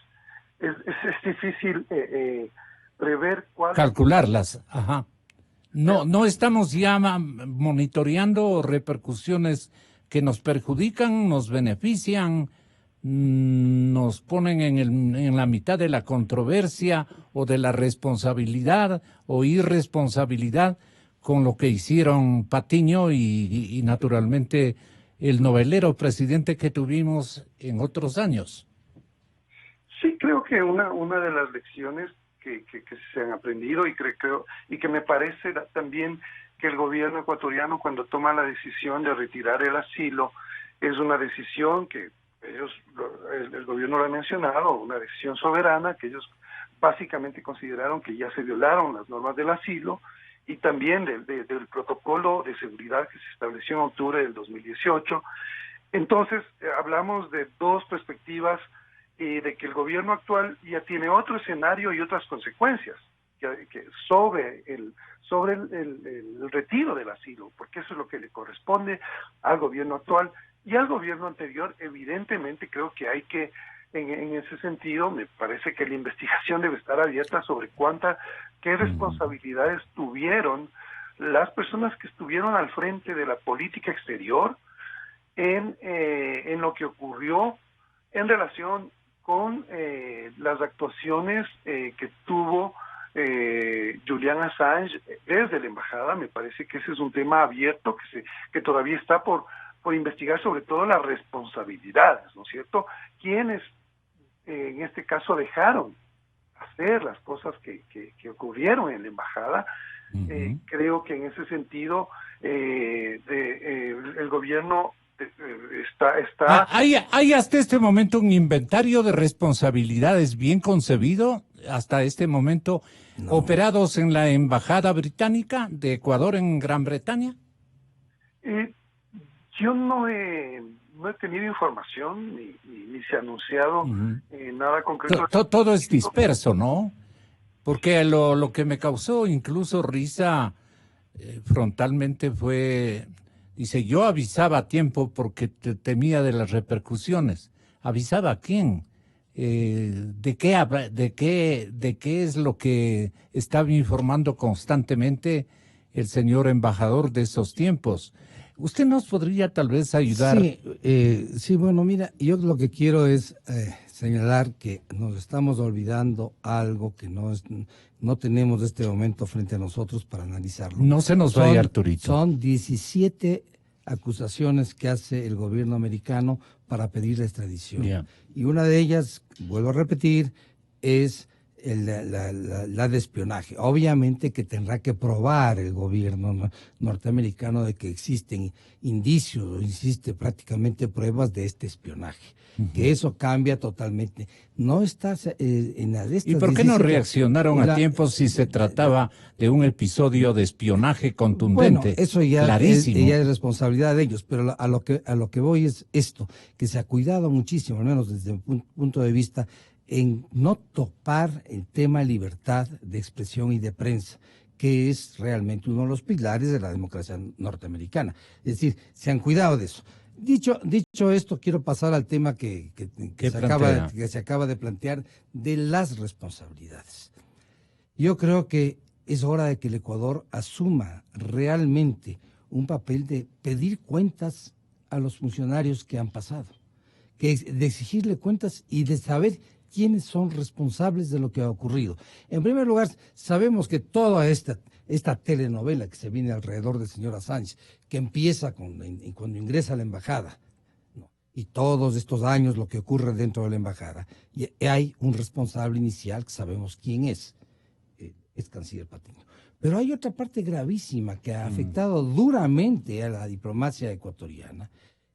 H: es difícil prever cuáles.
B: Calcularlas, ajá. No estamos ya monitoreando repercusiones que nos perjudican, nos benefician, nos ponen en la mitad de la controversia o de la responsabilidad o irresponsabilidad con lo que hicieron Patiño y naturalmente el novelero presidente que tuvimos en otros años.
H: Sí, creo que una de las lecciones que se han aprendido y creo y que me parece también que el gobierno ecuatoriano, cuando toma la decisión de retirar el asilo, es una decisión que el gobierno lo ha mencionado, una decisión soberana que ellos básicamente consideraron que ya se violaron las normas del asilo y también del protocolo de seguridad que se estableció en octubre del 2018. Entonces, hablamos de dos perspectivas, de que el gobierno actual ya tiene otro escenario y otras consecuencias que sobre el retiro del asilo, porque eso es lo que le corresponde al gobierno actual. Y al gobierno anterior, evidentemente, creo que hay que, en ese sentido, me parece que la investigación debe estar abierta sobre qué responsabilidades tuvieron las personas que estuvieron al frente de la política exterior en lo que ocurrió en relación con las actuaciones que tuvo Julian Assange desde la embajada. Me parece que ese es un tema abierto que todavía está por investigar, sobre todo las responsabilidades, ¿no es cierto? Quienes en este caso dejaron hacer las cosas que ocurrieron en la embajada. Creo que en ese sentido el gobierno está
B: ¿Hay hasta este momento un inventario de responsabilidades bien concebido hasta este momento operados en la embajada británica de Ecuador en Gran Bretaña?
H: Yo no he tenido información ni se ha anunciado nada concreto.
B: Todo es disperso, ¿no? Porque lo que me causó incluso risa frontalmente fue, dice, yo avisaba a tiempo porque temía de las repercusiones. ¿Avisaba a quién? ¿De qué es lo que estaba informando constantemente el señor embajador de esos tiempos? ¿Usted nos podría tal vez ayudar?
C: Sí, bueno, mira, yo lo que quiero es señalar que nos estamos olvidando algo que no tenemos en este momento frente a nosotros para analizarlo.
B: No se nos vaya, Arturito.
C: Son 17 acusaciones que hace el gobierno americano para pedir la extradición.
B: Yeah.
C: Y una de ellas, vuelvo a repetir, es la de espionaje. Obviamente que tendrá que probar el gobierno norteamericano de que existen indicios, existe prácticamente pruebas de este espionaje. Que eso cambia totalmente. No estás en la de estas.
B: ¿Y por qué no reaccionaron a tiempo si se trataba de un episodio de espionaje contundente?
C: Bueno, eso ya
B: clarísimo.
C: Ya es responsabilidad de ellos, pero a lo que voy es esto, que se ha cuidado muchísimo, al menos desde un punto de vista, en no topar el tema libertad de expresión y de prensa, que es realmente uno de los pilares de la democracia norteamericana. Es decir, se han cuidado de eso. Dicho esto, quiero pasar al tema que se acaba de plantear de las responsabilidades. Yo creo que es hora de que el Ecuador asuma realmente un papel de pedir cuentas a los funcionarios que han pasado, de exigirle cuentas y de saber quiénes son responsables de lo que ha ocurrido. En primer lugar, sabemos que toda esta telenovela que se viene alrededor del señor Assange, que empieza cuando ingresa a la embajada, ¿no? Y todos estos años lo que ocurre dentro de la embajada, y hay un responsable inicial que sabemos quién es canciller Patiño. Pero hay otra parte gravísima que ha afectado duramente a la diplomacia ecuatoriana,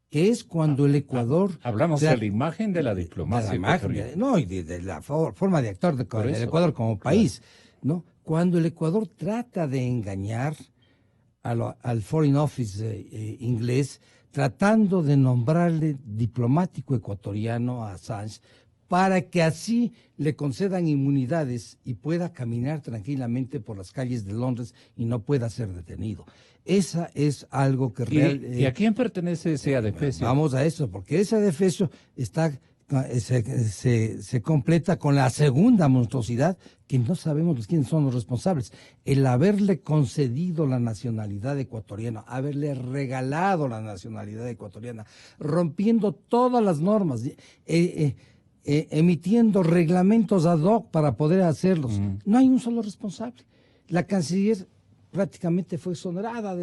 C: que es cuando el Ecuador...
B: Hablamos de la imagen de la diplomacia
C: ecuatoriana. No, y de la forma de actuar del Ecuador como país, ¿no? Cuando el Ecuador trata de engañar al Foreign Office inglés, tratando de nombrarle diplomático ecuatoriano a Assange, para que así le concedan inmunidades y pueda caminar tranquilamente por las calles de Londres y no pueda ser detenido. Esa es algo que realmente...
B: ¿Y a quién pertenece ese adefesio?
C: Vamos a eso, porque ese adefesio se completa con la segunda monstruosidad, que no sabemos quiénes son los responsables. El haberle concedido la nacionalidad ecuatoriana, haberle regalado la nacionalidad ecuatoriana, rompiendo todas las normas, emitiendo reglamentos ad hoc para poder hacerlos. No hay un solo responsable. La canciller prácticamente fue exonerada,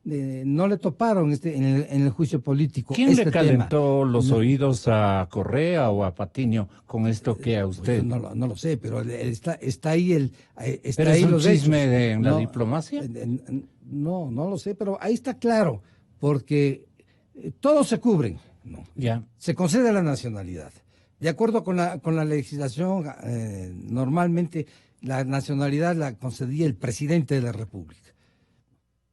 C: no le toparon en el juicio político.
B: ¿Quién le calentó los oídos a Correa o a Patiño con esto que a usted?
C: No lo sé, pero está ahí
B: ¿Pero es un chisme en la diplomacia?
C: No lo sé, pero ahí está claro, porque todos se cubren. No.
B: Ya.
C: Se concede la nacionalidad, De acuerdo con la legislación, normalmente la nacionalidad la concedía el presidente de la República.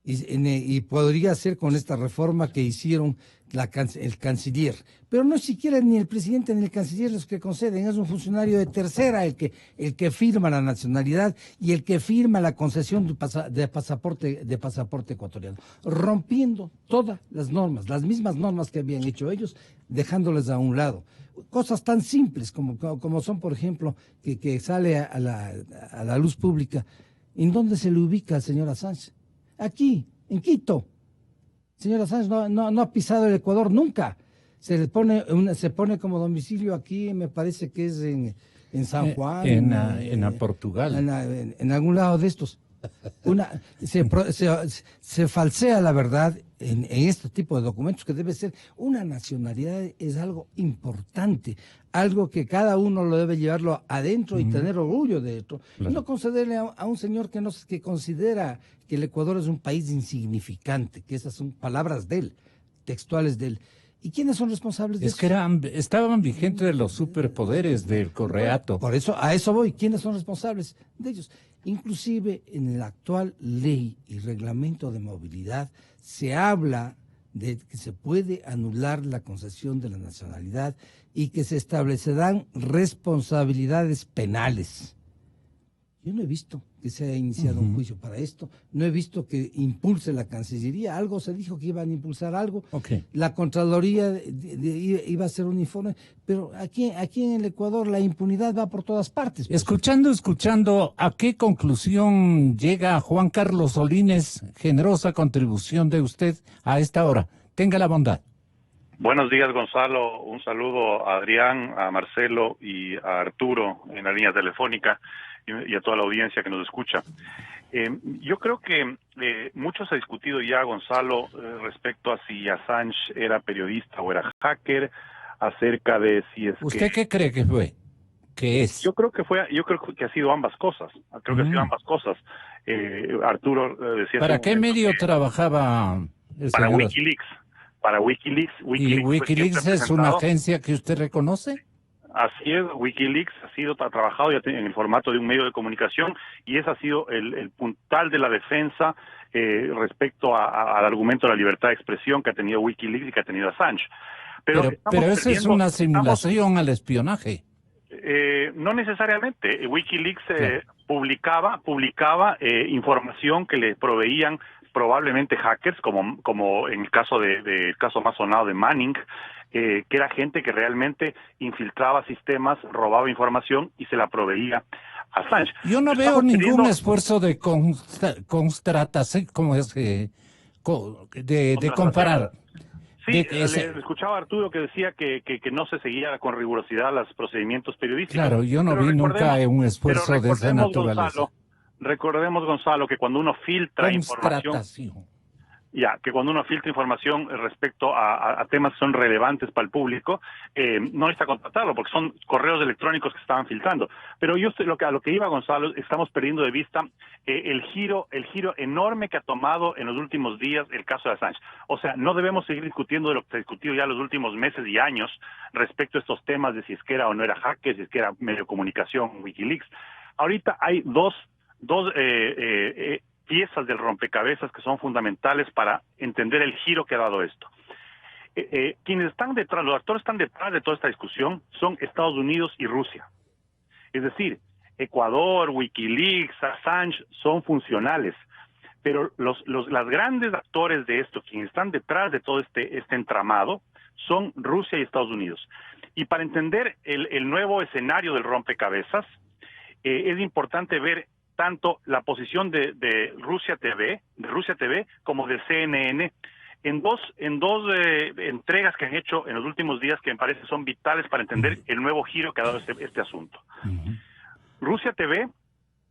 C: Y podría ser con esta reforma que hicieron el canciller. Pero no siquiera ni el presidente ni el canciller los que conceden, es un funcionario de tercera el que firma la nacionalidad y el que firma la concesión de pasaporte ecuatoriano, rompiendo todas las normas, las mismas normas que habían hecho ellos, dejándoles a un lado. Cosas tan simples como son, por ejemplo, que sale a la luz pública. ¿En dónde se le ubica al señor Assange? Aquí, en Quito. Señor Assange no ha pisado el Ecuador nunca. Se pone como domicilio aquí, me parece que es en San Juan.
B: En Portugal.
C: En algún lado de estos. Se falsea la verdad en este tipo de documentos, que debe ser una nacionalidad, es algo importante, algo que cada uno lo debe llevarlo adentro y tener orgullo de esto. Claro. No concederle a un señor que considera que el Ecuador es un país insignificante, que esas son palabras de él, textuales de él. ¿Y quiénes son responsables de eso?
B: Es que estaban vigentes los superpoderes del Correato.
C: Por eso, a eso voy. ¿Quiénes son responsables de ellos? Inclusive en la actual ley y reglamento de movilidad se habla de que se puede anular la concesión de la nacionalidad y que se establecerán responsabilidades penales. Yo no he visto que se haya iniciado un juicio para esto, no he visto que impulse la Cancillería, algo se dijo que iban a impulsar algo, la Contraloría iba a hacer un informe, pero aquí en el Ecuador la impunidad va por todas partes.
B: Escuchando, ¿a qué conclusión llega Juan Carlos Solines? Generosa contribución de usted a esta hora. Tenga la bondad.
I: Buenos días, Gonzalo. Un saludo a Adrián, a Marcelo y a Arturo en la línea telefónica y a toda la audiencia que nos escucha. Yo creo que mucho se ha discutido ya, Gonzalo, respecto a si Assange era periodista o era hacker, acerca de si es
B: ¿Usted qué cree que fue? ¿Qué es?
I: Yo creo que ha sido ambas cosas. Creo que ha sido ambas cosas. Arturo decía...
B: ¿Para qué medio trabajaba el
I: Para
B: señor?
I: Wikileaks. Para Wikileaks.
B: ¿Y Wikileaks es una agencia que usted reconoce?
I: Así es, Wikileaks ha trabajado ya en el formato de un medio de comunicación y ese ha sido el puntal de la defensa respecto al argumento de la libertad de expresión que ha tenido Wikileaks y que ha tenido Assange. Pero
B: esa es una simulación al espionaje.
I: No necesariamente. Wikileaks publicaba información que le proveían probablemente hackers, como en el caso el caso más sonado de Manning, que era gente que realmente infiltraba sistemas, robaba información y se la proveía a Assange.
B: Yo no veo ningún esfuerzo de constatación, ¿cómo es? De comparar.
I: Sí, escuchaba a Arturo que decía que no se seguía con rigurosidad los procedimientos periodísticos.
B: Claro, yo no vi nunca un esfuerzo de esa naturaleza.
I: Recordemos, Gonzalo, que cuando uno filtra información respecto a temas que son relevantes para el público, no necesita contratarlo porque son correos electrónicos que estaban filtrando. Pero yo a lo que iba, Gonzalo, estamos perdiendo de vista el giro enorme que ha tomado en los últimos días el caso de Assange. O sea, no debemos seguir discutiendo de lo que se ha discutido ya los últimos meses y años respecto a estos temas de si es que era o no era hacker, si es que era medio de comunicación, Wikileaks. Ahorita hay dos piezas del rompecabezas que son fundamentales para entender el giro que ha dado esto. Quienes están detrás, los actores están detrás de toda esta discusión son Estados Unidos y Rusia. Es decir, Ecuador, Wikileaks, Assange son funcionales, pero los grandes actores de esto, quienes están detrás de todo este entramado, son Rusia y Estados Unidos. Y para entender el nuevo escenario del rompecabezas, es importante ver tanto la posición de Rusia TV como del CNN en dos entregas que han hecho en los últimos días que me parece son vitales para entender el nuevo giro que ha dado este asunto. Rusia TV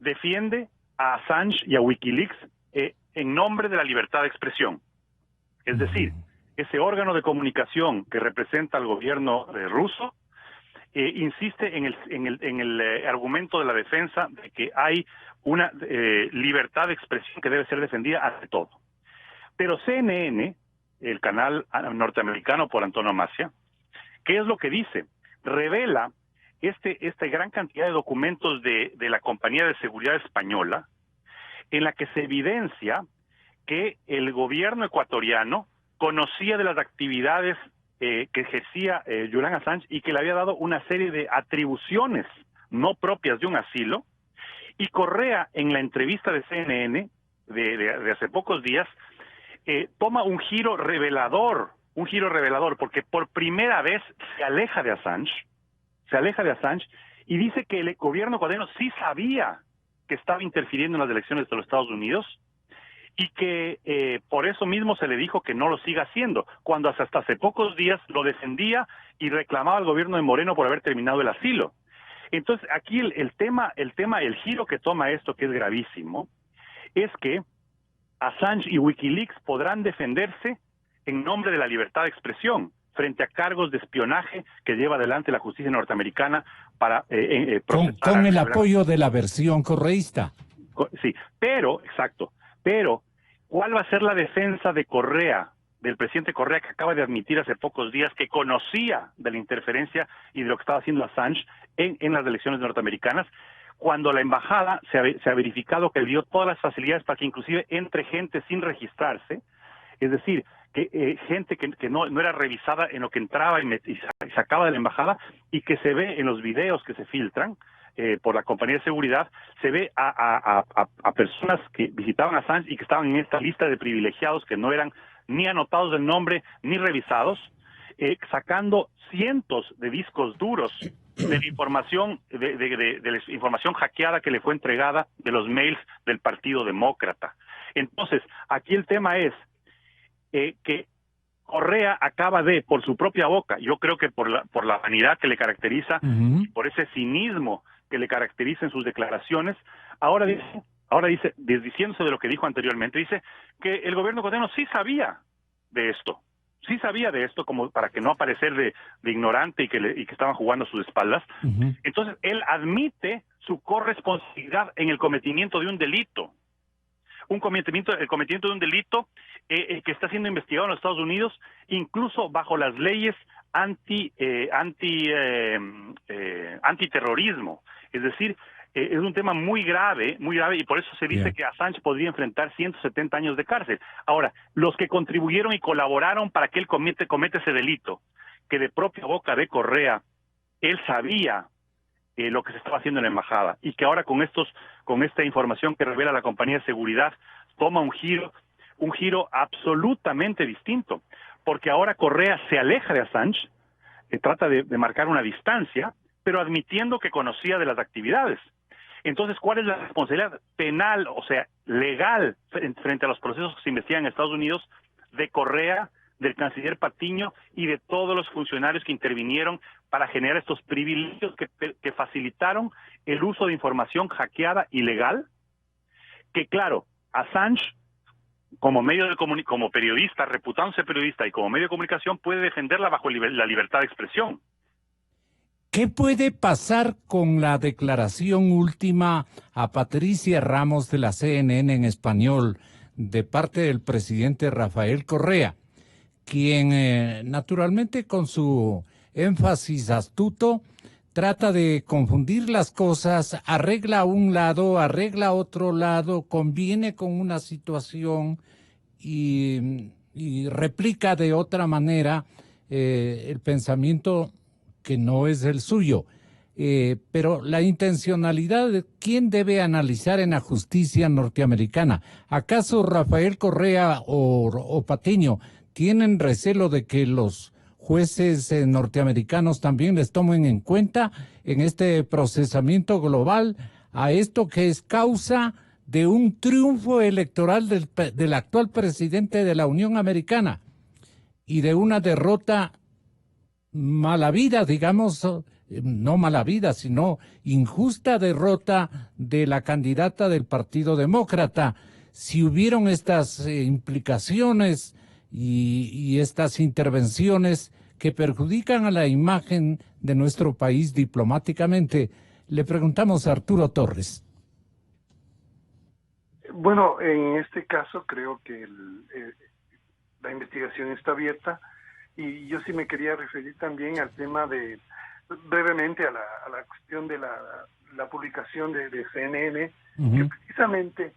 I: defiende a Assange y a Wikileaks en nombre de la libertad de expresión. Es decir, ese órgano de comunicación que representa al gobierno ruso insiste en el argumento de la defensa de que hay una libertad de expresión que debe ser defendida ante todo. Pero CNN, el canal norteamericano por antonomasia, ¿qué es lo que dice? revela esta gran cantidad de documentos de la Compañía de Seguridad Española, en la que se evidencia que el gobierno ecuatoriano conocía de las actividades que ejercía Julian Assange y que le había dado una serie de atribuciones no propias de un asilo. Y Correa, en la entrevista de CNN de hace pocos días, toma un giro revelador, porque por primera vez se aleja de Assange y dice que el gobierno ecuatoriano sí sabía que estaba interfiriendo en las elecciones de los Estados Unidos y que por eso mismo se le dijo que no lo siga haciendo, cuando hasta hace pocos días lo defendía y reclamaba al gobierno de Moreno por haber terminado el asilo. Entonces, aquí el giro que toma esto, que es gravísimo, es que Assange y Wikileaks podrán defenderse en nombre de la libertad de expresión frente a cargos de espionaje que lleva adelante la justicia norteamericana para
B: con el apoyo de la versión correísta.
I: Sí, pero ¿cuál va a ser la defensa de Correa, del presidente Correa, que acaba de admitir hace pocos días que conocía de la interferencia y de lo que estaba haciendo Assange en las elecciones norteamericanas, cuando la embajada se ha verificado que dio todas las facilidades para que inclusive entre gente sin registrarse, es decir, que gente que no era revisada en lo que entraba y sacaba de la embajada, y que se ve en los videos que se filtran por la compañía de seguridad, se ve a personas que visitaban a Assange y que estaban en esta lista de privilegiados que no eran ni anotados del nombre ni revisados, sacando cientos de discos duros de la información de la información hackeada que le fue entregada de los mails del Partido Demócrata. Entonces, aquí el tema es que Correa acaba de, por su propia boca, yo creo que por la vanidad que le caracteriza, y por ese cinismo que le caracteriza en sus declaraciones, ahora dice, desdiciéndose de lo que dijo anteriormente, dice que el gobierno ecuatoriano sí sabía de esto, como para que no aparecer de ignorante y que estaban jugando a sus espaldas. Entonces, él admite su corresponsabilidad en el cometimiento de un delito. El cometimiento de un delito que está siendo investigado en los Estados Unidos, incluso bajo las leyes antiterrorismo. Es decir, es un tema muy grave, y por eso se dice que Assange podría enfrentar 170 años de cárcel. Ahora, los que contribuyeron y colaboraron para que él comete ese delito, que de propia boca de Correa, él sabía lo que se estaba haciendo en la embajada, y que ahora con esta información que revela la compañía de seguridad, toma un giro absolutamente distinto, porque ahora Correa se aleja de Assange, trata de marcar una distancia, pero admitiendo que conocía de las actividades. Entonces, ¿cuál es la responsabilidad penal, o sea, legal, frente a los procesos que se investigan en Estados Unidos, de Correa, del canciller Patiño y de todos los funcionarios que intervinieron para generar estos privilegios que facilitaron el uso de información hackeada ilegal? Que claro, Assange, como periodista, reputándose periodista y como medio de comunicación, puede defenderla bajo la libertad de expresión.
B: ¿Qué puede pasar con la declaración última a Patricia Ramos de la CNN en español de parte del presidente Rafael Correa, quien naturalmente con su énfasis astuto trata de confundir las cosas, arregla un lado, arregla otro lado, conviene con una situación y replica de otra manera el pensamiento que no es el suyo? Pero la intencionalidad, ¿quién debe analizar en la justicia norteamericana? ¿Acaso Rafael Correa o Patiño tienen recelo de que los jueces norteamericanos también les tomen en cuenta en este procesamiento global a esto que es causa de un triunfo electoral del actual presidente de la Unión Americana y de una derrota mala vida, digamos, no mala vida, sino injusta derrota de la candidata del Partido Demócrata? Si hubieron estas implicaciones y estas intervenciones que perjudican a la imagen de nuestro país diplomáticamente, le preguntamos a Arturo Torres.
H: Bueno, en este caso creo que la investigación está abierta, y yo sí me quería referir también al tema de brevemente a la cuestión de la publicación de CNN, que precisamente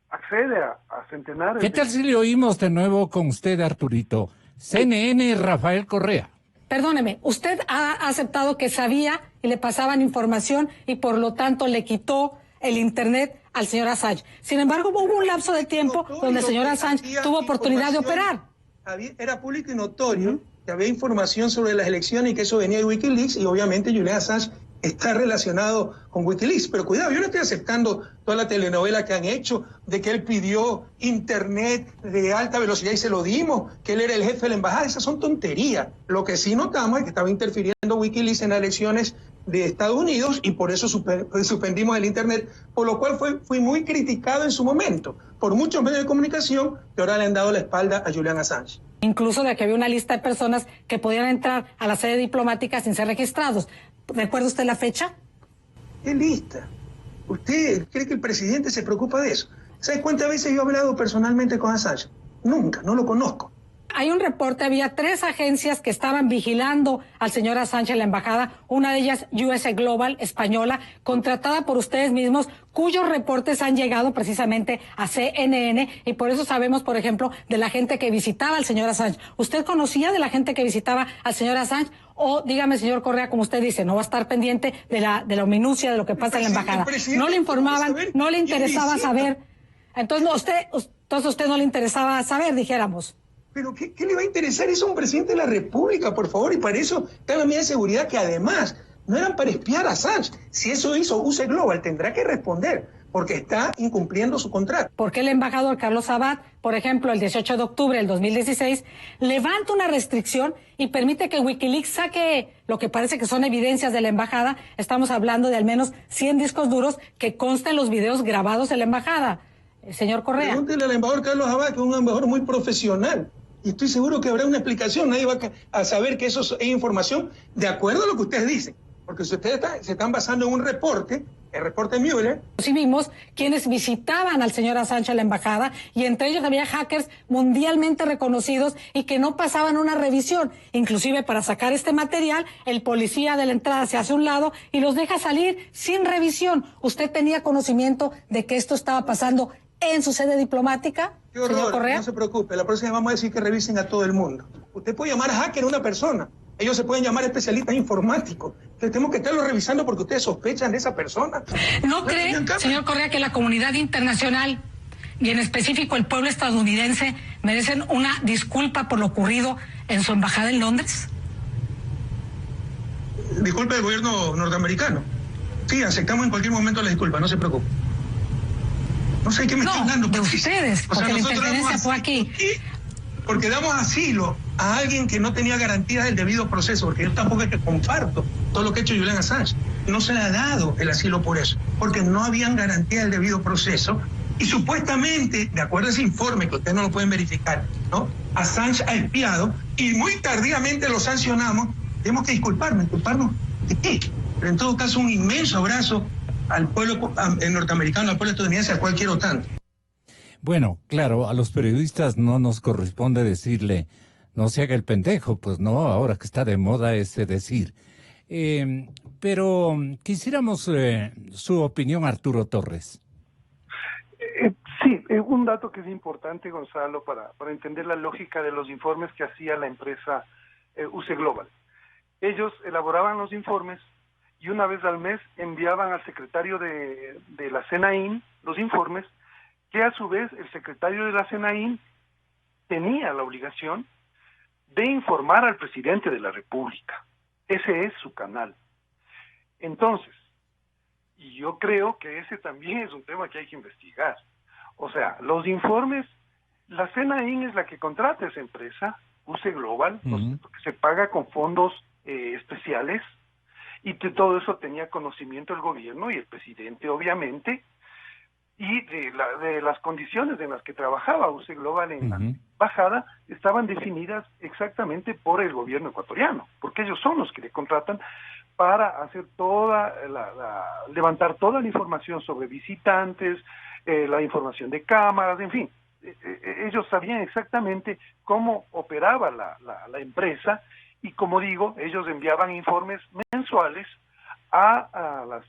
H: accede a centenares.
B: ¿Qué tal si le oímos de nuevo con usted, Arturito? CNN, Rafael Correa.
D: Perdóneme, usted ha aceptado que sabía y le pasaban información y por lo tanto le quitó el Internet al señor Assange. Sin embargo, hubo un lapso de tiempo donde el señor Assange tuvo oportunidad de operar.
E: Era público y notorio que había información sobre las elecciones y que eso venía de Wikileaks, y obviamente Julian Assange está relacionado con Wikileaks. Pero cuidado, yo no estoy aceptando toda la telenovela que han hecho de que él pidió internet de alta velocidad y se lo dimos, que él era el jefe de la embajada. Esas son tonterías. Lo que sí notamos es que estaba interfiriendo Wikileaks en las elecciones de Estados Unidos y por eso suspendimos el internet, por lo cual fui muy criticado en su momento por muchos medios de comunicación que ahora le han dado la espalda a Julian Assange.
D: Incluso de que había una lista de personas que podían entrar a la sede diplomática sin ser registrados. ¿Recuerda usted la fecha?
E: ¿Qué lista? ¿Usted cree que el presidente se preocupa de eso? ¿Sabe cuántas veces yo he hablado personalmente con Assange? Nunca, no lo conozco.
D: Hay un reporte, había 3 agencias que estaban vigilando al señor Assange en la embajada, una de ellas US Global, española, contratada por ustedes mismos, cuyos reportes han llegado precisamente a CNN, y por eso sabemos, por ejemplo, de la gente que visitaba al señor Assange. ¿Usted conocía de la gente que visitaba al señor Assange? O dígame, señor Correa, como usted dice, no va a estar pendiente de la minucia de lo que pasa en la embajada. No le informaban, no le interesaba saber. Entonces, usted no le interesaba saber, dijéramos.
E: ¿Pero qué le va a interesar? Es un presidente de la República, por favor, y para eso está la medida de seguridad que además no eran para espiar a Assange. Si eso hizo US Global, tendrá que responder, porque está incumpliendo su contrato.
D: ¿Por qué el embajador Carlos Abad, por ejemplo, el 18 de octubre del 2016, levanta una restricción y permite que Wikileaks saque lo que parece que son evidencias de la embajada? Estamos hablando de al menos 100 discos duros que constan los videos grabados de la embajada. Señor Correa.
E: Pregúntele al embajador Carlos Abad, que es un embajador muy profesional. Y estoy seguro que habrá una explicación. Nadie va a saber que eso es información de acuerdo a lo que ustedes dicen. Porque si ustedes se están basando en un reporte, el reporte Mueller.
D: Sí vimos quienes visitaban al señor Assange a la embajada, y entre ellos había hackers mundialmente reconocidos y que no pasaban una revisión. Inclusive para sacar este material, el policía de la entrada se hace a un lado y los deja salir sin revisión. ¿Usted tenía conocimiento de que esto estaba pasando en su sede diplomática?
E: Qué horror, no se preocupe, la próxima vamos a decir que revisen a todo el mundo. Usted puede llamar a hacker a una persona, ellos se pueden llamar especialistas informáticos. Entonces tenemos que estarlo revisando porque ustedes sospechan de esa persona.
D: ¿No cree, señor Correa, que la comunidad internacional y en específico el pueblo estadounidense merecen una disculpa por lo ocurrido en su embajada en Londres?
E: Disculpe del gobierno norteamericano. Sí, aceptamos en cualquier momento la disculpa, no se preocupe. No sé qué me está hablando.
D: De ustedes, porque la interferencia fue aquí.
E: Porque damos asilo a alguien que no tenía garantía del debido proceso, porque yo tampoco es que comparto todo lo que ha hecho Julian Assange. No se le ha dado el asilo por eso, porque no habían garantía del debido proceso. Y supuestamente, de acuerdo a ese informe, que ustedes no lo pueden verificar, ¿no? Assange ha espiado y muy tardíamente lo sancionamos. Tenemos que ¿disculparnos de qué? Pero en todo caso, un inmenso abrazo al pueblo norteamericano, al pueblo estadounidense, a cual quiero tanto.
B: Bueno, claro, a los periodistas no nos corresponde decirle, no se haga el pendejo, pues no, ahora que está de moda ese decir. Pero quisiéramos su opinión, Arturo Torres.
H: Sí, un dato que es importante, Gonzalo, para entender la lógica de los informes que hacía la empresa US Global. Ellos elaboraban los informes y una vez al mes enviaban al secretario de la CNAIN los informes, que a su vez el secretario de la CNAIN tenía la obligación de informar al presidente de la República. Ese es su canal. Entonces, y yo creo que ese también es un tema que hay que investigar. O sea, los informes, la CNAIN es la que contrata a esa empresa, US Global, porque se paga con fondos especiales, y de todo eso tenía conocimiento el gobierno y el presidente, obviamente, y de las condiciones en las que trabajaba US Global en la embajada estaban definidas exactamente por el gobierno ecuatoriano, porque ellos son los que le contratan para hacer levantar toda la información sobre visitantes, la información de cámaras, en fin. Ellos sabían exactamente cómo operaba la empresa y como digo, ellos enviaban informes mensuales al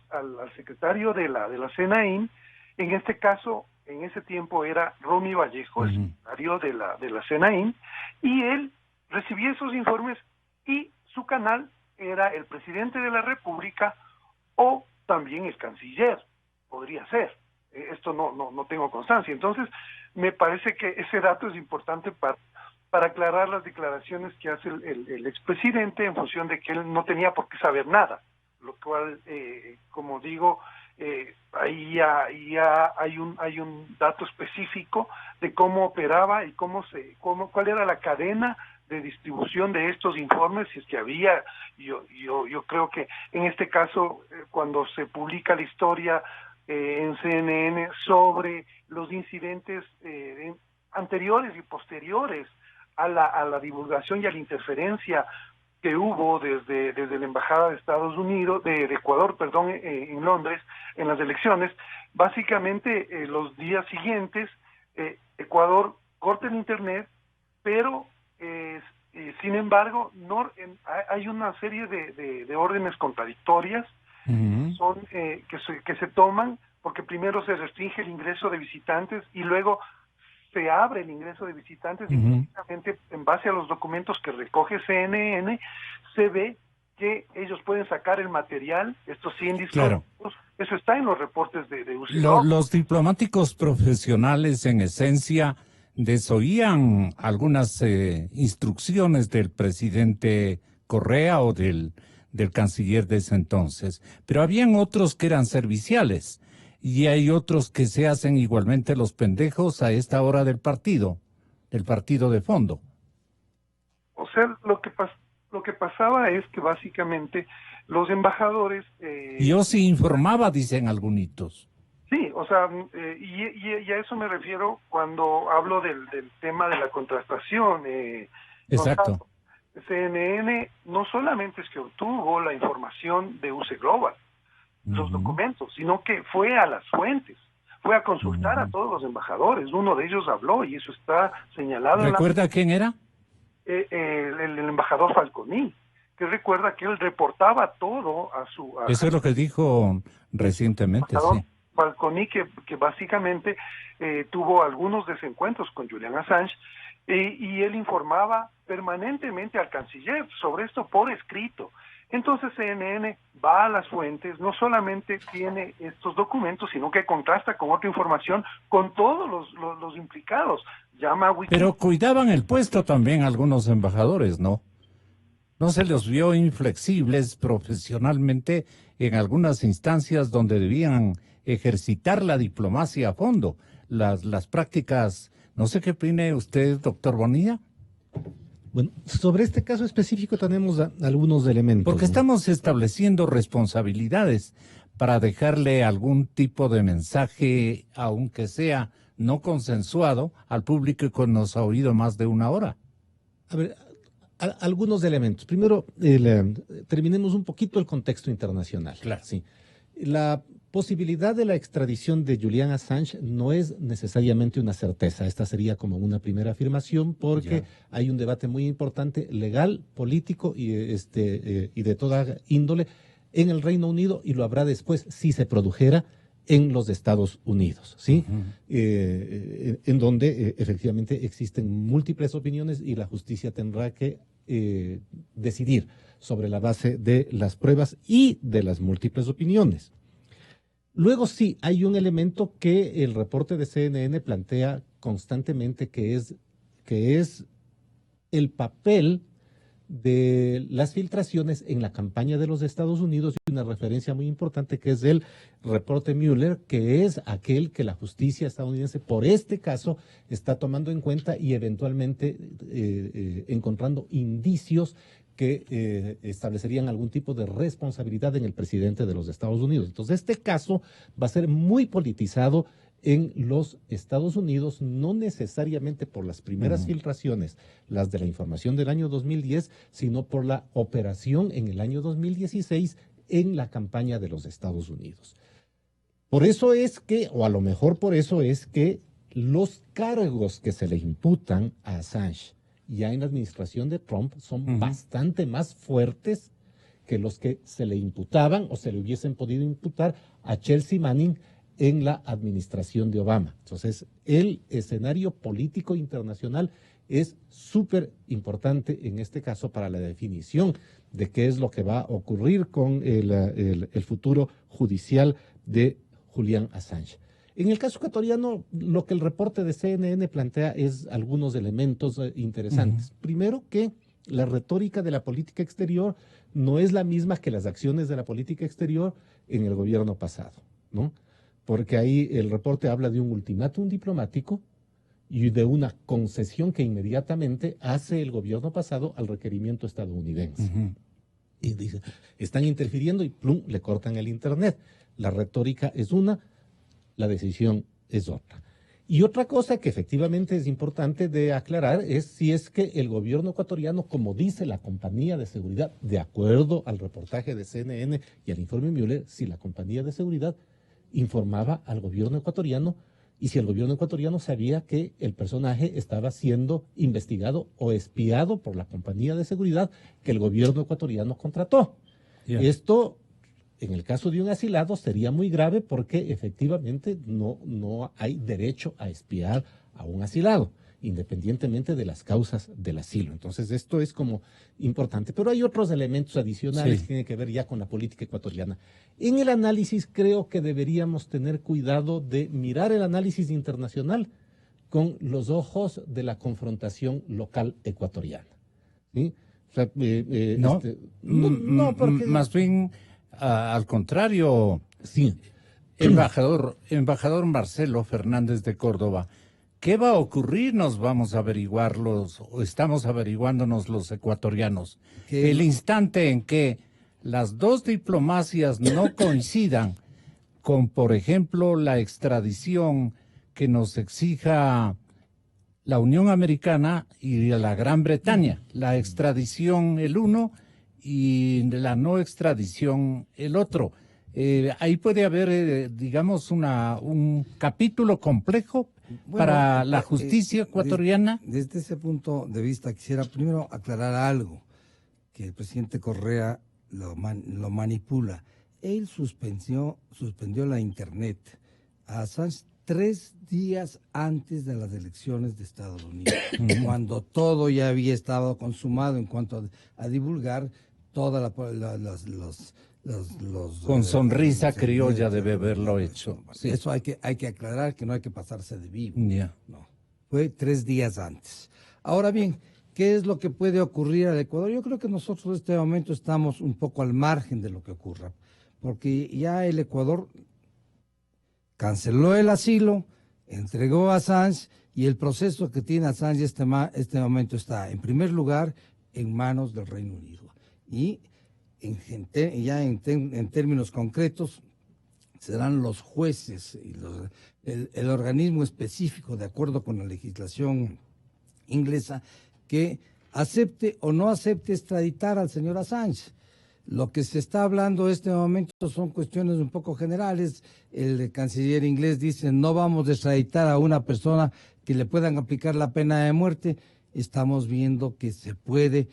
H: secretario de la CNAIN. En este caso, en ese tiempo era Romy Vallejo, el secretario de la CNAIN, y él recibía esos informes y su canal era el presidente de la República o también el canciller, podría ser. Esto no tengo constancia. Entonces, me parece que ese dato es importante para aclarar las declaraciones que hace el expresidente en función de que él no tenía por qué saber nada, lo cual, como digo, ahí ya hay un dato específico de cómo operaba y cuál era la cadena de distribución de estos informes, si es que había. Yo creo que en este caso, cuando se publica la historia en CNN sobre los incidentes anteriores y posteriores a la divulgación y a la interferencia que hubo desde la Embajada de Estados Unidos, de Ecuador, perdón, en Londres, en las elecciones, básicamente los días siguientes, Ecuador corta el Internet, pero sin embargo hay una serie de órdenes contradictorias que se toman, porque primero se restringe el ingreso de visitantes y luego se abre el ingreso de visitantes, y precisamente en base a los documentos que recoge CNN, se ve que ellos pueden sacar el material, estos índices, claro. Eso está en los reportes de UCLA.
B: Los diplomáticos profesionales, en esencia, desoían algunas instrucciones del presidente Correa o del canciller de ese entonces, pero habían otros que eran serviciales. Y hay otros que se hacen igualmente los pendejos a esta hora del partido de fondo.
H: O sea, lo que pasaba es que básicamente los embajadores...
B: Yo sí informaba, dicen algunitos.
H: Sí, o sea, y a eso me refiero cuando hablo del tema de la contrastación.
B: Exacto.
H: CNN no solamente es que obtuvo la información de UC Global, los documentos, sino que fue a las fuentes, fue a consultar a todos los embajadores. Uno de ellos habló y eso está señalado.
B: ¿Recuerda quién era?
H: El embajador Falconi, que recuerda que él reportaba todo a su...
B: Eso es lo que dijo recientemente, sí.
H: Falconi, que básicamente tuvo algunos desencuentros con Julian Assange, y él informaba permanentemente al canciller sobre esto por escrito. Entonces CNN va a las fuentes, no solamente tiene estos documentos, sino que contrasta con otra información con todos los implicados. Llama a Wikileaks.
B: Pero cuidaban el puesto también algunos embajadores, ¿no? ¿No se los vio inflexibles profesionalmente en algunas instancias donde debían ejercitar la diplomacia a fondo? Las prácticas, no sé qué opine usted, doctor Bonilla.
F: Bueno, sobre este caso específico tenemos algunos elementos.
B: Porque estamos estableciendo responsabilidades para dejarle algún tipo de mensaje, aunque sea no consensuado, al público que nos ha oído más de una hora.
F: A ver, algunos elementos. Primero, terminemos un poquito el contexto internacional.
B: Claro.
F: Sí. La posibilidad de la extradición de Julian Assange no es necesariamente una certeza. Esta sería como una primera afirmación porque hay un debate muy importante, legal, político y de toda índole en el Reino Unido, y lo habrá después si se produjera en los Estados Unidos, ¿sí? En donde efectivamente existen múltiples opiniones y la justicia tendrá que decidir sobre la base de las pruebas y de las múltiples opiniones. Luego sí, hay un elemento que el reporte de CNN plantea constantemente, que es el papel de las filtraciones en la campaña de los Estados Unidos, y una referencia muy importante que es el reporte Mueller, que es aquel que la justicia estadounidense por este caso está tomando en cuenta y eventualmente encontrando indicios que establecerían algún tipo de responsabilidad en el presidente de los Estados Unidos. Entonces, este caso va a ser muy politizado en los Estados Unidos, no necesariamente por las primeras filtraciones, las de la información del año 2010, sino por la operación en el año 2016 en la campaña de los Estados Unidos. Por eso es que, o a lo mejor por eso es que los cargos que se le imputan a Assange ya en la administración de Trump son bastante más fuertes que los que se le imputaban o se le hubiesen podido imputar a Chelsea Manning en la administración de Obama. Entonces, el escenario político internacional es súper importante en este caso para la definición de qué es lo que va a ocurrir con el futuro judicial de Julian Assange. En el caso ecuatoriano, lo que el reporte de CNN plantea es algunos elementos interesantes. Primero, que la retórica de la política exterior no es la misma que las acciones de la política exterior en el gobierno pasado, ¿no? Porque ahí el reporte habla de un ultimátum diplomático y de una concesión que inmediatamente hace el gobierno pasado al requerimiento estadounidense. Y dice, están interfiriendo y plum, le cortan el internet. La retórica es una, la decisión es otra. Y otra cosa que efectivamente es importante de aclarar es si es que el gobierno ecuatoriano, como dice la compañía de seguridad, de acuerdo al reportaje de CNN y al informe Mueller, si la compañía de seguridad informaba al gobierno ecuatoriano y si el gobierno ecuatoriano sabía que el personaje estaba siendo investigado o espiado por la compañía de seguridad que el gobierno ecuatoriano contrató. Esto, en el caso de un asilado, sería muy grave porque efectivamente no hay derecho a espiar a un asilado, independientemente de las causas del asilo. Entonces, esto es como importante. Pero hay otros elementos adicionales que tienen que ver ya con la política ecuatoriana. En el análisis creo que deberíamos tener cuidado de mirar el análisis internacional con los ojos de la confrontación local ecuatoriana. ¿Sí? O sea,
B: porque más bien al contrario. Sí. Embajador Marcelo Fernández de Córdoba, ¿qué va a ocurrir? Nos vamos a averiguarlos, o estamos averiguándonos los ecuatorianos. El instante en que las dos diplomacias no coincidan con, por ejemplo, la extradición que nos exija la Unión Americana y la Gran Bretaña, la extradición el uno y la no extradición el otro. Ahí puede haber, digamos, un capítulo complejo para la justicia ecuatoriana.
C: Desde ese punto de vista, quisiera primero aclarar algo, que el presidente Correa lo manipula. Él suspendió la Internet a Assange 3 días antes de las elecciones de Estados Unidos, cuando todo ya había estado consumado en cuanto a divulgar toda
B: con sonrisa criolla debe haberlo hecho.
C: Sí. Eso hay que aclarar, que no hay que pasarse de vivo.
B: No.
C: Fue 3 días antes. Ahora bien, ¿qué es lo que puede ocurrir al Ecuador? Yo creo que nosotros en este momento estamos un poco al margen de lo que ocurra, porque ya el Ecuador canceló el asilo, entregó a Assange, y el proceso que tiene Assange este momento está, en primer lugar, en manos del Reino Unido. Y en términos concretos, serán los jueces y el organismo específico, de acuerdo con la legislación inglesa, que acepte o no acepte extraditar al señor Assange. Lo que se está hablando en este momento son cuestiones un poco generales. El canciller inglés dice, no vamos a extraditar a una persona que le puedan aplicar la pena de muerte. Estamos viendo que se puede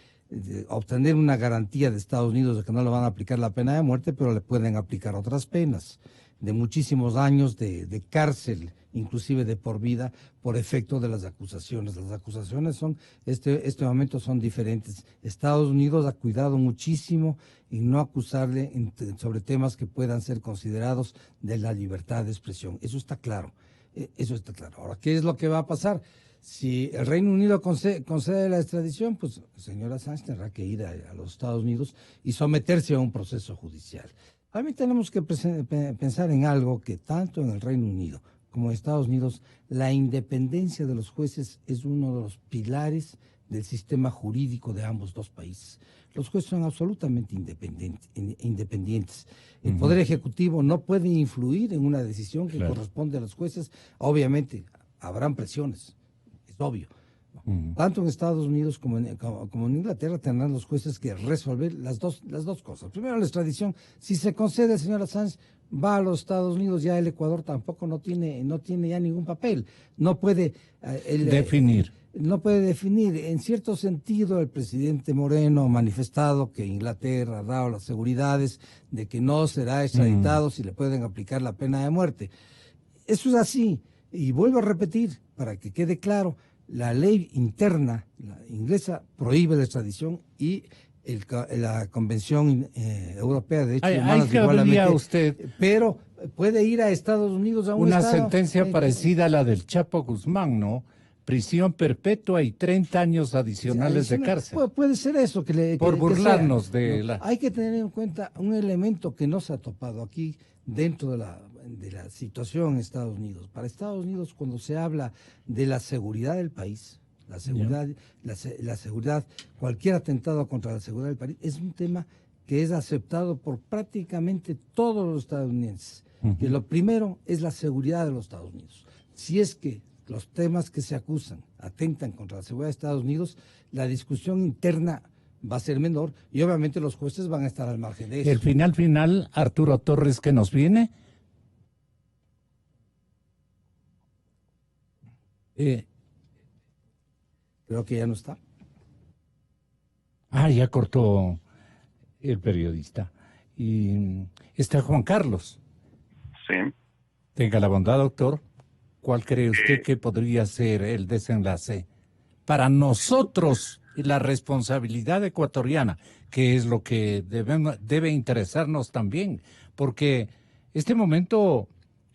C: obtener una garantía de Estados Unidos de que no le van a aplicar la pena de muerte, pero le pueden aplicar otras penas de muchísimos años de cárcel, inclusive de por vida, por efecto de las acusaciones. Las acusaciones son, este momento son diferentes. Estados Unidos ha cuidado muchísimo en no acusarle sobre temas que puedan ser considerados de la libertad de expresión. Eso está claro. Ahora, ¿qué es lo que va a pasar? Si el Reino Unido concede la extradición, pues el señor Assange tendrá que ir a los Estados Unidos y someterse a un proceso judicial. A mí tenemos que pensar en algo que tanto en el Reino Unido como en Estados Unidos, la independencia de los jueces es uno de los pilares del sistema jurídico de ambos dos países. Los jueces son absolutamente independientes. El Poder Ejecutivo no puede influir en una decisión que corresponde a los jueces. Obviamente, habrán presiones. Es obvio. Tanto en Estados Unidos como en Inglaterra tendrán los jueces que resolver las dos cosas. Primero, la extradición. Si se concede al señor Assange, va a los Estados Unidos, ya el Ecuador tampoco no tiene ya ningún papel. No puede
B: definir.
C: no puede definir. En cierto sentido, el presidente Moreno ha manifestado que Inglaterra ha dado las seguridades de que no será extraditado si le pueden aplicar la pena de muerte. Eso es así. Y vuelvo a repetir, para que quede claro, la ley interna la inglesa prohíbe la extradición y la Convención Europea de Derechos Humanos igualmente,
B: usted
C: pero puede ir a Estados Unidos a
B: una
C: estado,
B: sentencia parecida a la del Chapo Guzmán, ¿no? Prisión perpetua y 30 años adicionales de cárcel.
C: Puede ser eso.
B: Por burlarnos de
C: no,
B: la...
C: Hay que tener en cuenta un elemento que no se ha topado aquí dentro de la situación en Estados Unidos. Para Estados Unidos, cuando se habla de la seguridad del país, la seguridad, cualquier atentado contra la seguridad del país, es un tema que es aceptado por prácticamente todos los estadounidenses. Que lo primero es la seguridad de los Estados Unidos. Si es que los temas que se acusan atentan contra la seguridad de Estados Unidos, la discusión interna va a ser menor y obviamente los jueces van a estar al margen de eso.
B: El final, Arturo Torres, ¿qué nos viene?
C: Creo que ya no está.
B: Ya cortó el periodista. Y está Juan Carlos.
I: Sí.
B: Tenga la bondad, doctor. ¿Cuál cree usted que podría ser el desenlace para nosotros y la responsabilidad ecuatoriana, que es lo que debe interesarnos también? Porque este momento,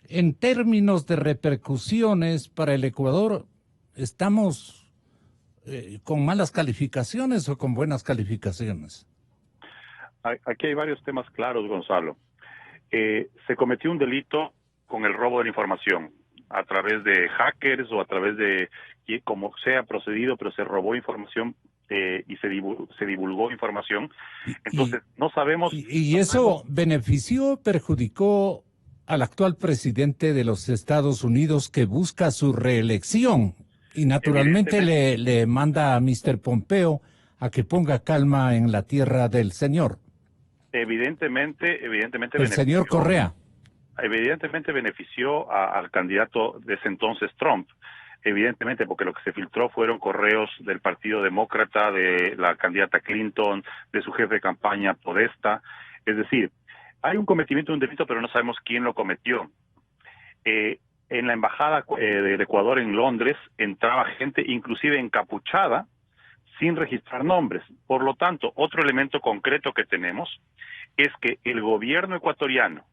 B: en términos de repercusiones para el Ecuador, estamos con malas calificaciones o con buenas calificaciones.
I: Aquí hay varios temas claros, Gonzalo. Se cometió un delito con el robo de la información a través de hackers o a través de como sea procedido, pero se robó información y se divulgó información. Entonces, no sabemos...
B: ¿Y eso benefició o perjudicó al actual presidente de los Estados Unidos que busca su reelección? Y naturalmente le manda a Mr. Pompeo a que ponga calma en la tierra del señor.
I: Evidentemente
B: el señor Correa.
I: Evidentemente benefició al candidato de ese entonces, Trump. Evidentemente, porque lo que se filtró fueron correos del Partido Demócrata, de la candidata Clinton, de su jefe de campaña Podesta. Es decir, hay un cometimiento de un delito, pero no sabemos quién lo cometió. En la embajada del Ecuador en Londres entraba gente inclusive encapuchada sin registrar nombres. Por lo tanto, otro elemento concreto que tenemos es que el gobierno ecuatoriano,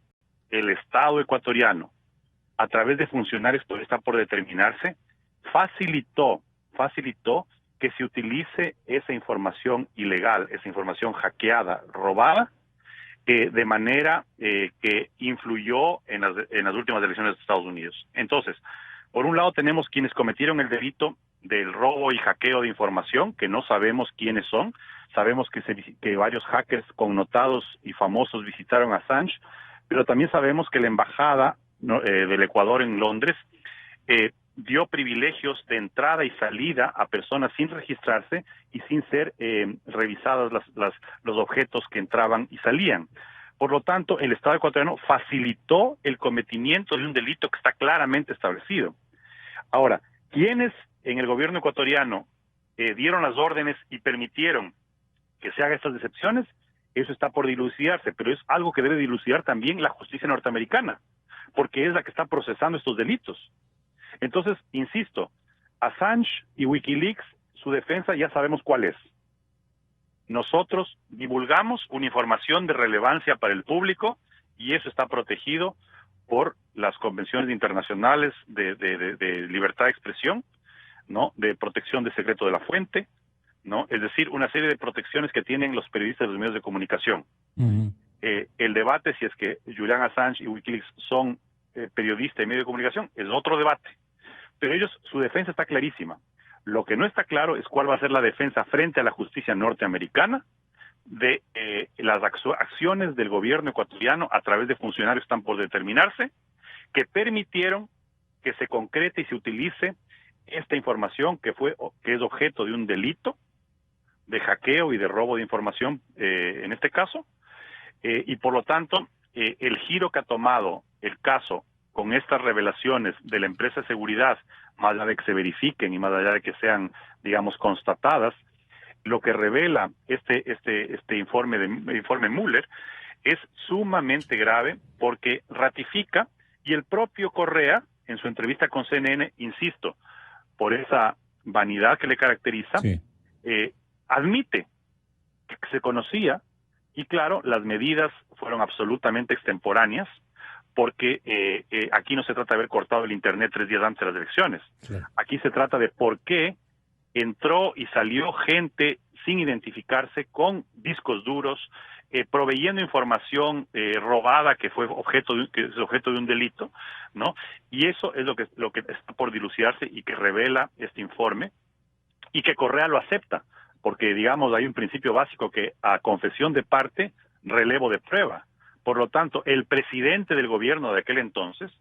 I: el Estado ecuatoriano, a través de funcionarios, todavía está por determinarse, facilitó que se utilice esa información ilegal, esa información hackeada, robada, de manera que influyó en las últimas elecciones de Estados Unidos. Entonces, por un lado tenemos quienes cometieron el delito del robo y hackeo de información, que no sabemos quiénes son. Sabemos que varios hackers connotados y famosos visitaron a Assange, pero también sabemos que la embajada del Ecuador en Londres dio privilegios de entrada y salida a personas sin registrarse y sin ser revisados los objetos que entraban y salían. Por lo tanto, el Estado ecuatoriano facilitó el cometimiento de un delito que está claramente establecido. Ahora, ¿quiénes en el gobierno ecuatoriano dieron las órdenes y permitieron que se hagan estas decepciones? Eso está por dilucidarse, pero es algo que debe dilucidar también la justicia norteamericana, porque es la que está procesando estos delitos. Entonces, insisto, Assange y Wikileaks, su defensa ya sabemos cuál es. Nosotros divulgamos una información de relevancia para el público y eso está protegido por las convenciones internacionales de libertad de expresión, ¿no? De protección de secreto de la fuente, ¿no? Es decir, una serie de protecciones que tienen los periodistas de los medios de comunicación. El debate si es que Julian Assange y Wikileaks son periodistas y medio de comunicación es otro debate. Pero ellos, su defensa está clarísima. Lo que no está claro es cuál va a ser la defensa frente a la justicia norteamericana de las acciones del gobierno ecuatoriano a través de funcionarios que están por determinarse, que permitieron que se concrete y se utilice esta información que es objeto de un delito de hackeo y de robo de información en este caso, y por lo tanto el giro que ha tomado el caso con estas revelaciones de la empresa de seguridad, más allá de que se verifiquen y más allá de que sean, digamos, constatadas, lo que revela este informe Mueller es sumamente grave porque ratifica, y el propio Correa, en su entrevista con CNN, insisto, por esa vanidad que le caracteriza,
B: Sí.
I: Admite que se conocía, y claro, las medidas fueron absolutamente extemporáneas, porque aquí no se trata de haber cortado el Internet 3 días antes de las elecciones.
B: Claro.
I: Aquí se trata de por qué entró y salió gente sin identificarse con discos duros, proveyendo información robada que fue que es objeto de un delito, ¿no? Y eso es lo que está por dilucidarse y que revela este informe, y que Correa lo acepta, porque digamos hay un principio básico que a confesión de parte, relevo de prueba. Por lo tanto, el presidente del gobierno de aquel entonces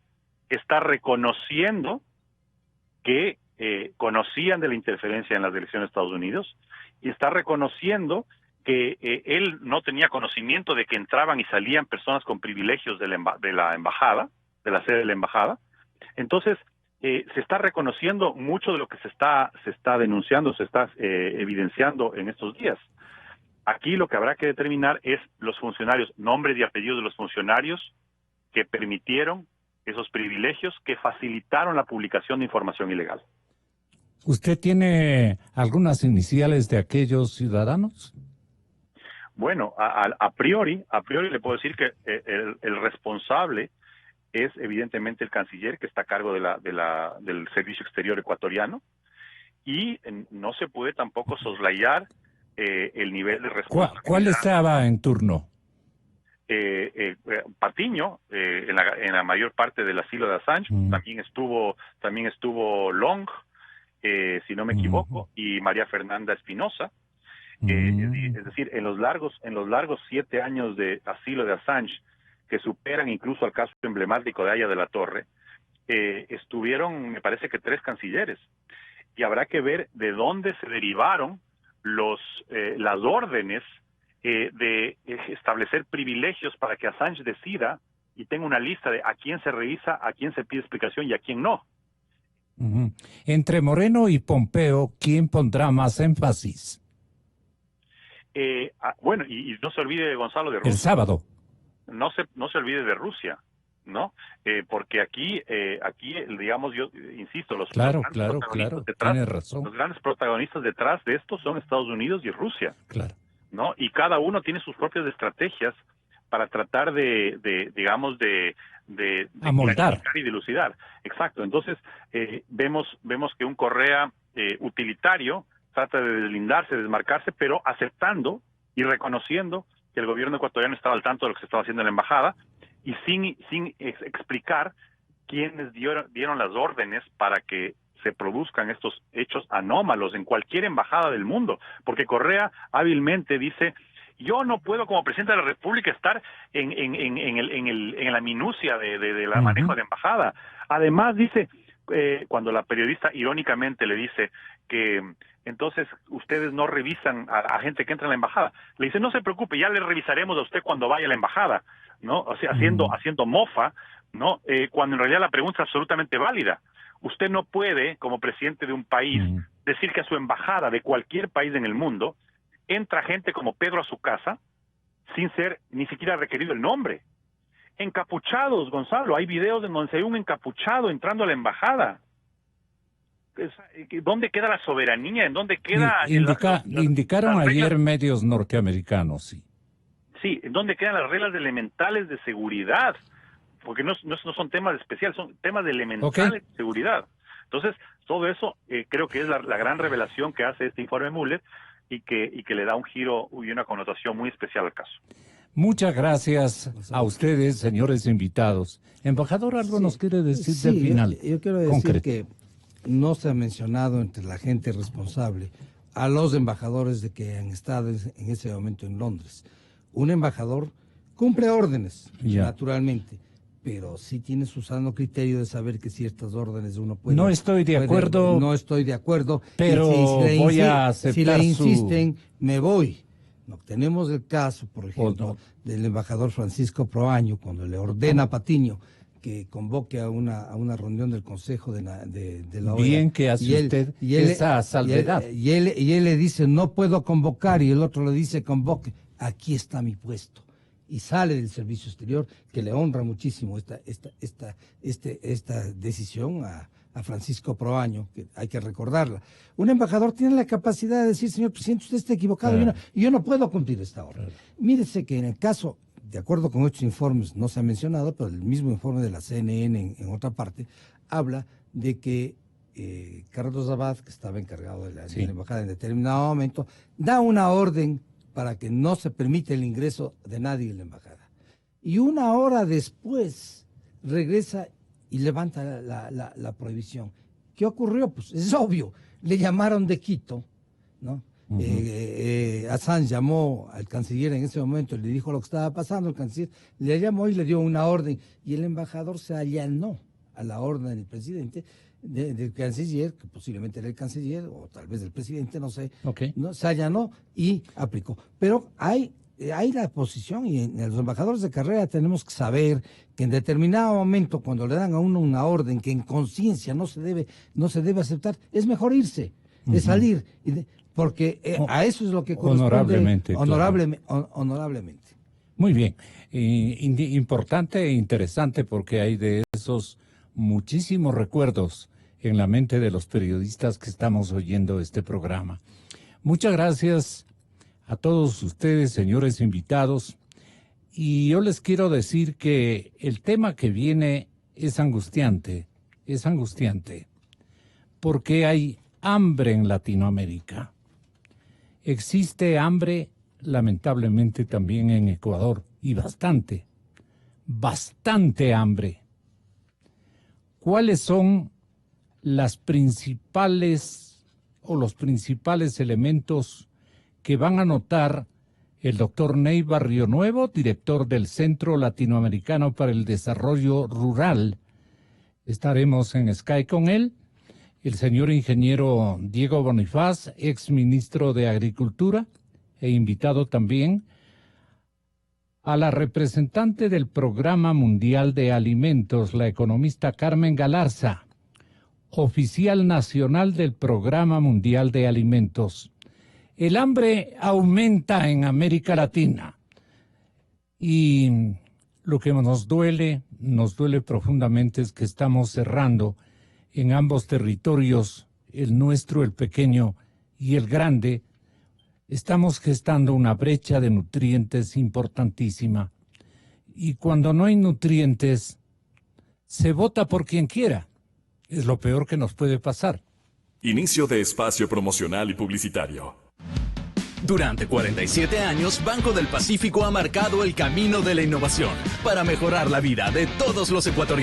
I: está reconociendo que conocían de la interferencia en las elecciones de Estados Unidos, y está reconociendo que él no tenía conocimiento de que entraban y salían personas con privilegios de la embajada, de la sede de la embajada. Entonces, se está reconociendo mucho de lo que se está denunciando, se está evidenciando en estos días. Aquí lo que habrá que determinar es los funcionarios, nombres y apellidos de los funcionarios que permitieron esos privilegios, que facilitaron la publicación de información ilegal.
B: ¿Usted tiene algunas iniciales de aquellos ciudadanos?
I: Bueno, a priori le puedo decir que el responsable es evidentemente el canciller, que está a cargo del Servicio Exterior ecuatoriano, y no se puede tampoco soslayar el nivel de responsabilidad.
B: ¿Cuál estaba en turno?
I: Patiño, en la mayor parte del asilo de Assange, también estuvo Long, si no me equivoco, y María Fernanda Espinosa. Es decir, en los largos 7 años de asilo de Assange, que superan incluso al caso emblemático de Aya de la Torre, estuvieron, me parece que 3 cancilleres, y habrá que ver de dónde se derivaron las órdenes de establecer privilegios para que Assange decida y tenga una lista de a quién se revisa, a quién se pide explicación y a quién no.
B: Entre Moreno y Pompeo, ¿quién pondrá más énfasis?
I: Bueno, y no se olvide, Gonzalo, de Rusia.
B: El sábado.
I: No se olvide de Rusia, ¿no? Porque aquí, digamos, yo insisto,
B: Claro,
I: detrás,
B: tiene razón.
I: los grandes protagonistas detrás de esto son Estados Unidos y Rusia,
B: Claro.
I: ¿no? Y cada uno tiene sus propias estrategias para tratar de
B: amoldar
I: y dilucidar. Exacto. Entonces, vemos que un Correa utilitario trata de deslindarse, desmarcarse, pero aceptando y reconociendo que el gobierno ecuatoriano estaba al tanto de lo que se estaba haciendo en la embajada, y sin explicar quiénes dieron las órdenes para que se produzcan estos hechos anómalos en cualquier embajada del mundo, porque Correa hábilmente dice: yo no puedo como presidente de la República estar en la minucia de la manejo de la embajada. Además dice, cuando la periodista irónicamente le dice que entonces ustedes no revisan a gente que entra en la embajada, le dice: no se preocupe, ya le revisaremos a usted cuando vaya a la embajada, ¿no? O sea, haciendo mofa, ¿no? Cuando en realidad la pregunta es absolutamente válida. Usted no puede, como presidente de un país, decir que a su embajada de cualquier país en el mundo entra gente como Pedro a su casa sin ser ni siquiera requerido el nombre. Encapuchados, Gonzalo, hay videos en donde hay un encapuchado entrando a la embajada. ¿Dónde queda la soberanía? ¿En dónde queda?
B: Indicaron
I: las
B: ayer
I: reglas,
B: medios norteamericanos, sí.
I: Sí, ¿en dónde quedan las reglas elementales de seguridad? Porque no son temas especiales, son temas de elementales de seguridad. Entonces, todo eso creo que es la gran revelación que hace este informe Mueller, y que le da un giro y una connotación muy especial al caso.
B: Muchas gracias a ustedes, señores invitados. Embajador, ¿algo nos quiere decir del final?
C: Yo quiero decir que no se ha mencionado entre la gente responsable a los embajadores de que han estado en ese momento en Londres. Un embajador cumple órdenes, naturalmente, pero sí tiene su sano criterio de saber que ciertas órdenes uno puede...
B: No estoy de acuerdo.
C: No estoy de acuerdo.
B: Pero voy a aceptar
C: si le insisten, me voy. No, tenemos el caso, por ejemplo, del embajador Francisco Proaño, cuando le ordena a Patiño que convoque a una reunión del Consejo de la OEA.
B: Bien que hace usted esa salvedad.
C: Y él le dice, no puedo convocar, y el otro le dice, convoque, aquí está mi puesto. Y sale del servicio exterior, que le honra muchísimo esta decisión a Francisco Proaño, que hay que recordarla. Un embajador tiene la capacidad de decir, señor presidente, usted está equivocado, yo no puedo cumplir esta orden. Mírese que en el caso, de acuerdo con estos informes, no se ha mencionado, pero el mismo informe de la CNN en otra parte, habla de que Carlos Abad, que estaba encargado de la embajada en determinado momento, da una orden para que no se permita el ingreso de nadie en la embajada. Y una hora después regresa y levanta la prohibición. ¿Qué ocurrió? Pues es obvio, le llamaron de Quito, ¿no? Assange llamó al canciller en ese momento y le dijo lo que estaba pasando, el canciller le llamó y le dio una orden, y el embajador se allanó a la orden del presidente, del canciller, que posiblemente era el canciller, o tal vez el presidente, no sé, ¿no? Se allanó y aplicó. Pero hay la posición, y en los embajadores de carrera tenemos que saber que en determinado momento, cuando le dan a uno una orden que en conciencia no se debe aceptar, es mejor irse, es salir, porque a eso es lo que corresponde honorablemente.
B: Muy bien, importante e interesante, porque hay de esos muchísimos recuerdos en la mente de los periodistas que estamos oyendo este programa. Muchas gracias a todos ustedes, señores invitados, y yo les quiero decir que el tema que viene es angustiante, porque hay hambre en Latinoamérica. Existe hambre, lamentablemente, también en Ecuador, y bastante hambre. ¿Cuáles son las principales o los principales elementos que van a notar el doctor Ney Barrio Nuevo, director del Centro Latinoamericano para el Desarrollo Rural? Estaremos en Skype con él. El señor ingeniero Diego Bonifaz, ex ministro de Agricultura, e invitado también a la representante del Programa Mundial de Alimentos, la economista Carmen Galarza, oficial nacional del Programa Mundial de Alimentos. El hambre aumenta en América Latina, y lo que nos duele profundamente, es que estamos cerrando en ambos territorios, el nuestro, el pequeño, y el grande. Estamos gestando una brecha de nutrientes importantísima. Y cuando no hay nutrientes, se vota por quien quiera. Es lo peor que nos puede pasar.
A: Inicio de espacio promocional y publicitario.
J: Durante 47 años, Banco del Pacífico ha marcado el camino de la innovación para mejorar la vida de todos los ecuatorianos.